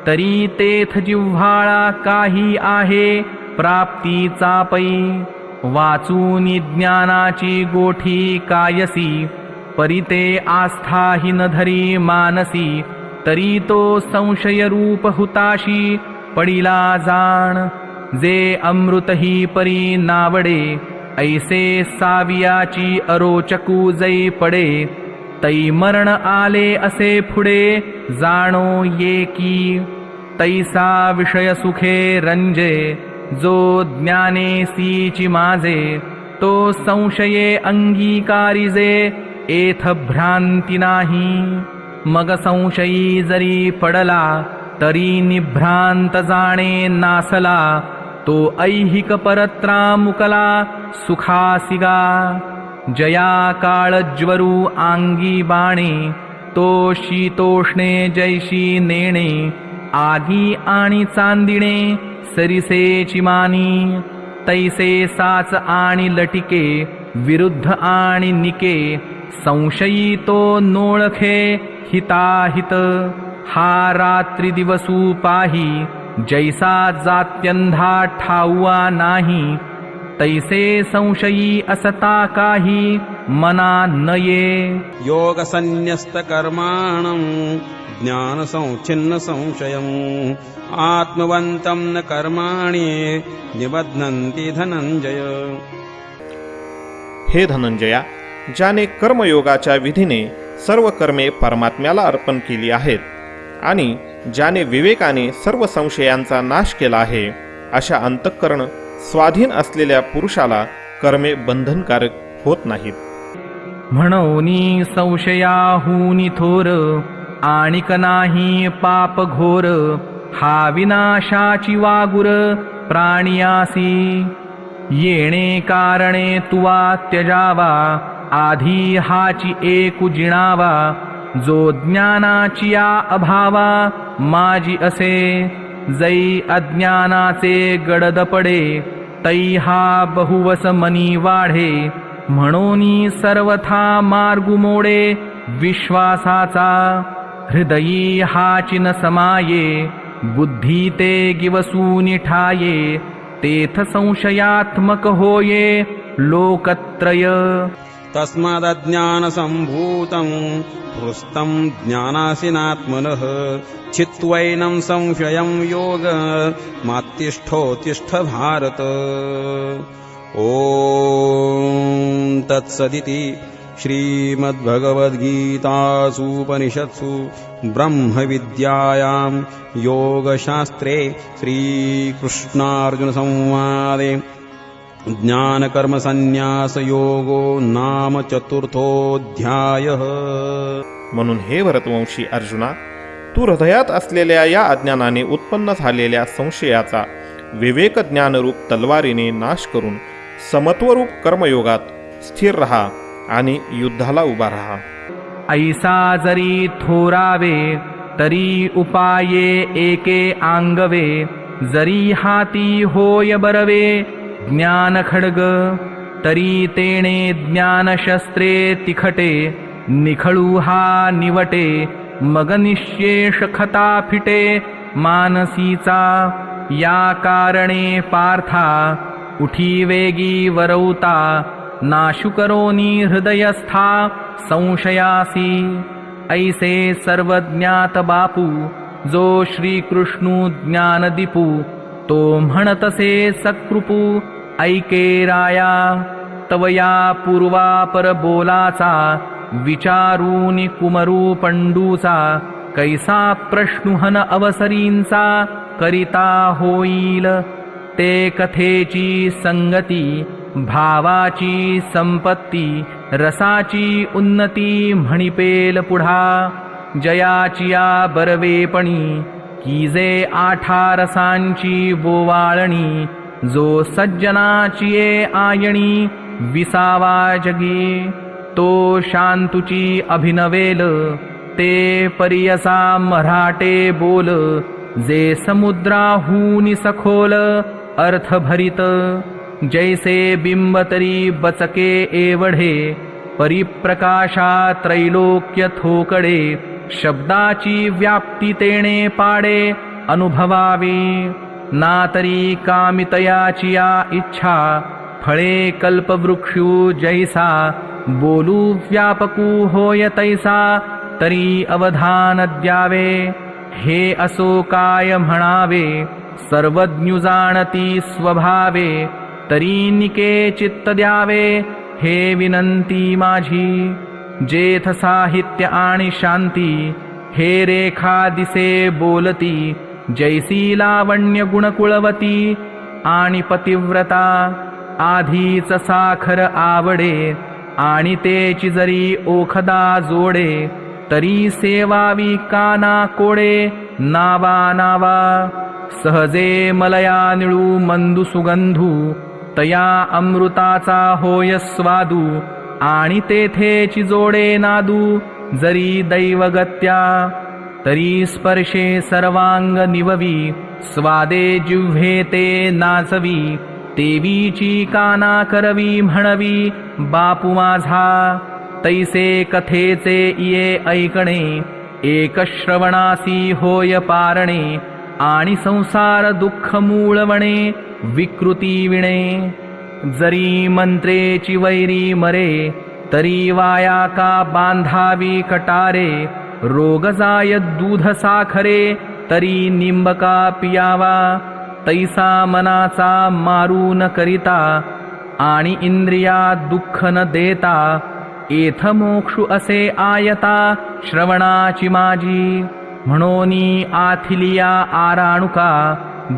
तरी तेथ जिव्हाळा काही आहे प्राप्तीचा पै वाचून ज्ञानाची गोठी कायसी परी ते आस्थाही न धरी मानसी तरी तो संशय रूप हुताशी पडिला जाण जे अमृत ही परी नावडे ऐसे सावियाची अरोचकू जै पडे तै मरण आले असे पुढे जाणो ये की तैसा विषय सुखे रंजे जो ज्ञानेसीची माझे तो संशये अंगीकारिजे एथ भ्रांती नाही मग संशयी जरी पडला तरी निभ्रांत जाणे नासला तो ऐहिक परत्रा मुकला सुखासिगा जया काळ ज्वरू आंगी बाणे तो शीतोष्णे जैशी नेणे आगी आणि चांदिणे सरिसेची मानी तैसे साच आणि लटिके विरुद्ध आणि निके संशयी तो नोळखे हिताहित हा रात्री दिवसू पाही जैसा जात्यंधा ठाऊआ नाही तैसे संशयी असता काही मना नये योग संन्यस्त कर्माणं ज्ञान संचिन्न संशयं आत्मवन्तं न कर्माणि निबध्नन्ति धनंजय. हे धनंजया, ज्याने कर्मयोगाच्या विधीने सर्व कर्मे परमात्म्याला अर्पण केली आहेत आणि ज्याने विवेकाने सर्व संशयांचा नाश केला आहे, अशा अंतःकरण स्वाधीन असलेल्या पुरुषाला कर्मे बंधनकारक होत नाहीत. म्हणूनी संशयाहुनी थोर आणिक नाही पाप घोर हा विनाशाची वागुर प्राणियासी येणे कारणे तुवा त्यजावा आधी हाची एकु जिणावा जो ज्ञानाची या अभावा माझी असे जै अज्ञानाचे गडद पडे तै हा बहुवस मनी वाढे म्हणूनी सर्वथा मार्गु मोडे विश्वासाचा हृदयी हाची न समाये बुद्धी ते गिवसूनि ठाये तेथ संशयात्मक होये लोकत्रय. तस्मादज्ञानसम्भूतं हृस्तं ज्ञानासिनात्मनः चित्वैनं संशयं योग मात्तिष्ठोत्तिष्ठ भारत. ॐ तत्सदिति श्रीमद्भगवद्गीतासूपनिषत्सु ब्रह्मविद्यायां योगशास्त्रे श्रीकृष्णार्जुनसंवादे ज्ञानकर्मसन्न्यासयोगो नाम चतुर्थोऽध्यायः. म्हणून हे भरतवंशी अर्जुना, तू हृदयात असलेल्या या अज्ञानाने उत्पन्न झालेल्या संशयाचा विवेक ज्ञानरूप तलवारीने नाश करून समत्वरूप कर्मयोगात स्थिर रहा आणि युद्धाला उभा रहा. ऐसा जरी थोरावे तरी उपाये एके आंगवे जरी हाती होय बरवे ज्ञान खड्ग तरी तेणे ज्ञानशस्त्रे तिखटे निखळू हा निवटे मग निशेष खता फिटे मानसीचा या कारणे पार्था उठी वेगी वरवता नाशु करोनी हृदयस्था संशयासी ऐसे सर्वज्ञात बापू जो श्रीकृष्णू ज्ञानदीपू तो म्हणतसे सकृपू ऐके राया तवया पूर्वापर बोलाचा विचारूनी कुमरू पंडूचा कैसा प्रश्नुहन अवसरींचा करिता होईल ते कथेची संगती भावाची संपत्ती रसाची उन्नती म्हणिपेल पुढा जयाचिया बरवेपणी कीजे आठा रसांची बोवाळणी जो सज्जनाची आयणी विसावा जगी तो शांतुची अभिनवेल ते परियसा मराठे बोल जे समुद्राहूनि सखोल अर्थ भरित जैसे बिंब तरी बचके एवढे परिप्रकाशा त्रैलोक्य थोकडे शब्दाची व्याप्ती तेणे पाडे अनुभवावी ना तरी कामितयाची या इच्छा फळे कल्पवृक्षू जैसा बोलू व्यापकू होय तैसा तरी अवधान द्यावे हे असो काय म्हणावे सर्वज्ञ जाणती स्वभावे तरी निके चित्त द्यावे हे विनंती माझी जेथ साहित्य आणि शांती हे रेखा दिसे बोलती जैसी लावण्य गुणकुळवती आणि पतिव्रता आधीच साखर आवडे आणि तेची जरी ओखदा जोडे तरी सेवावी काना कोडे नावा नावा सहजे मलया निळू मंदू सुगंधू तया अमृताचा होय स्वादू आणि तेथेची जोडे नादू जरी दैवगत्या तरी स्पर्शे सर्वांग निववी स्वादे जिव्हे ते नाचवी तेवीची काना करवी म्हणवी बापू माझा तैसे कथेचे ये ऐकणे एक श्रवणासी होय पारणे आणि संसार दुःख मूळवणे विकृती विणे जरी मंत्रेची वैरी मरे तरी वाया का बांधावी कटारे रोग जाय दूध साखरे तरी निंबका पियावा तैसा मनाचा मारू न करिता आणि इंद्रिया दुःख न देता एथ मोक्षु असे आयता श्रवणाची माझी म्हणोनी आथिलिया आराणुका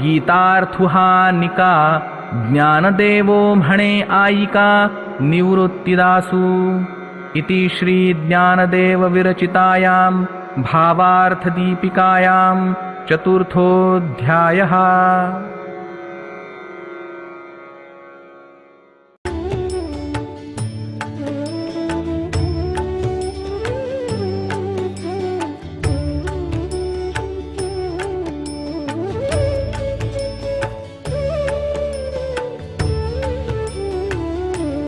गीतार्थुहा निका ज्ञानदेवो म्हणे आयिका निवृत्तिदासु इति श्री ज्ञानदेव विरचितायां भावार्थदीपिकायां चतुर्थोऽध्यायः।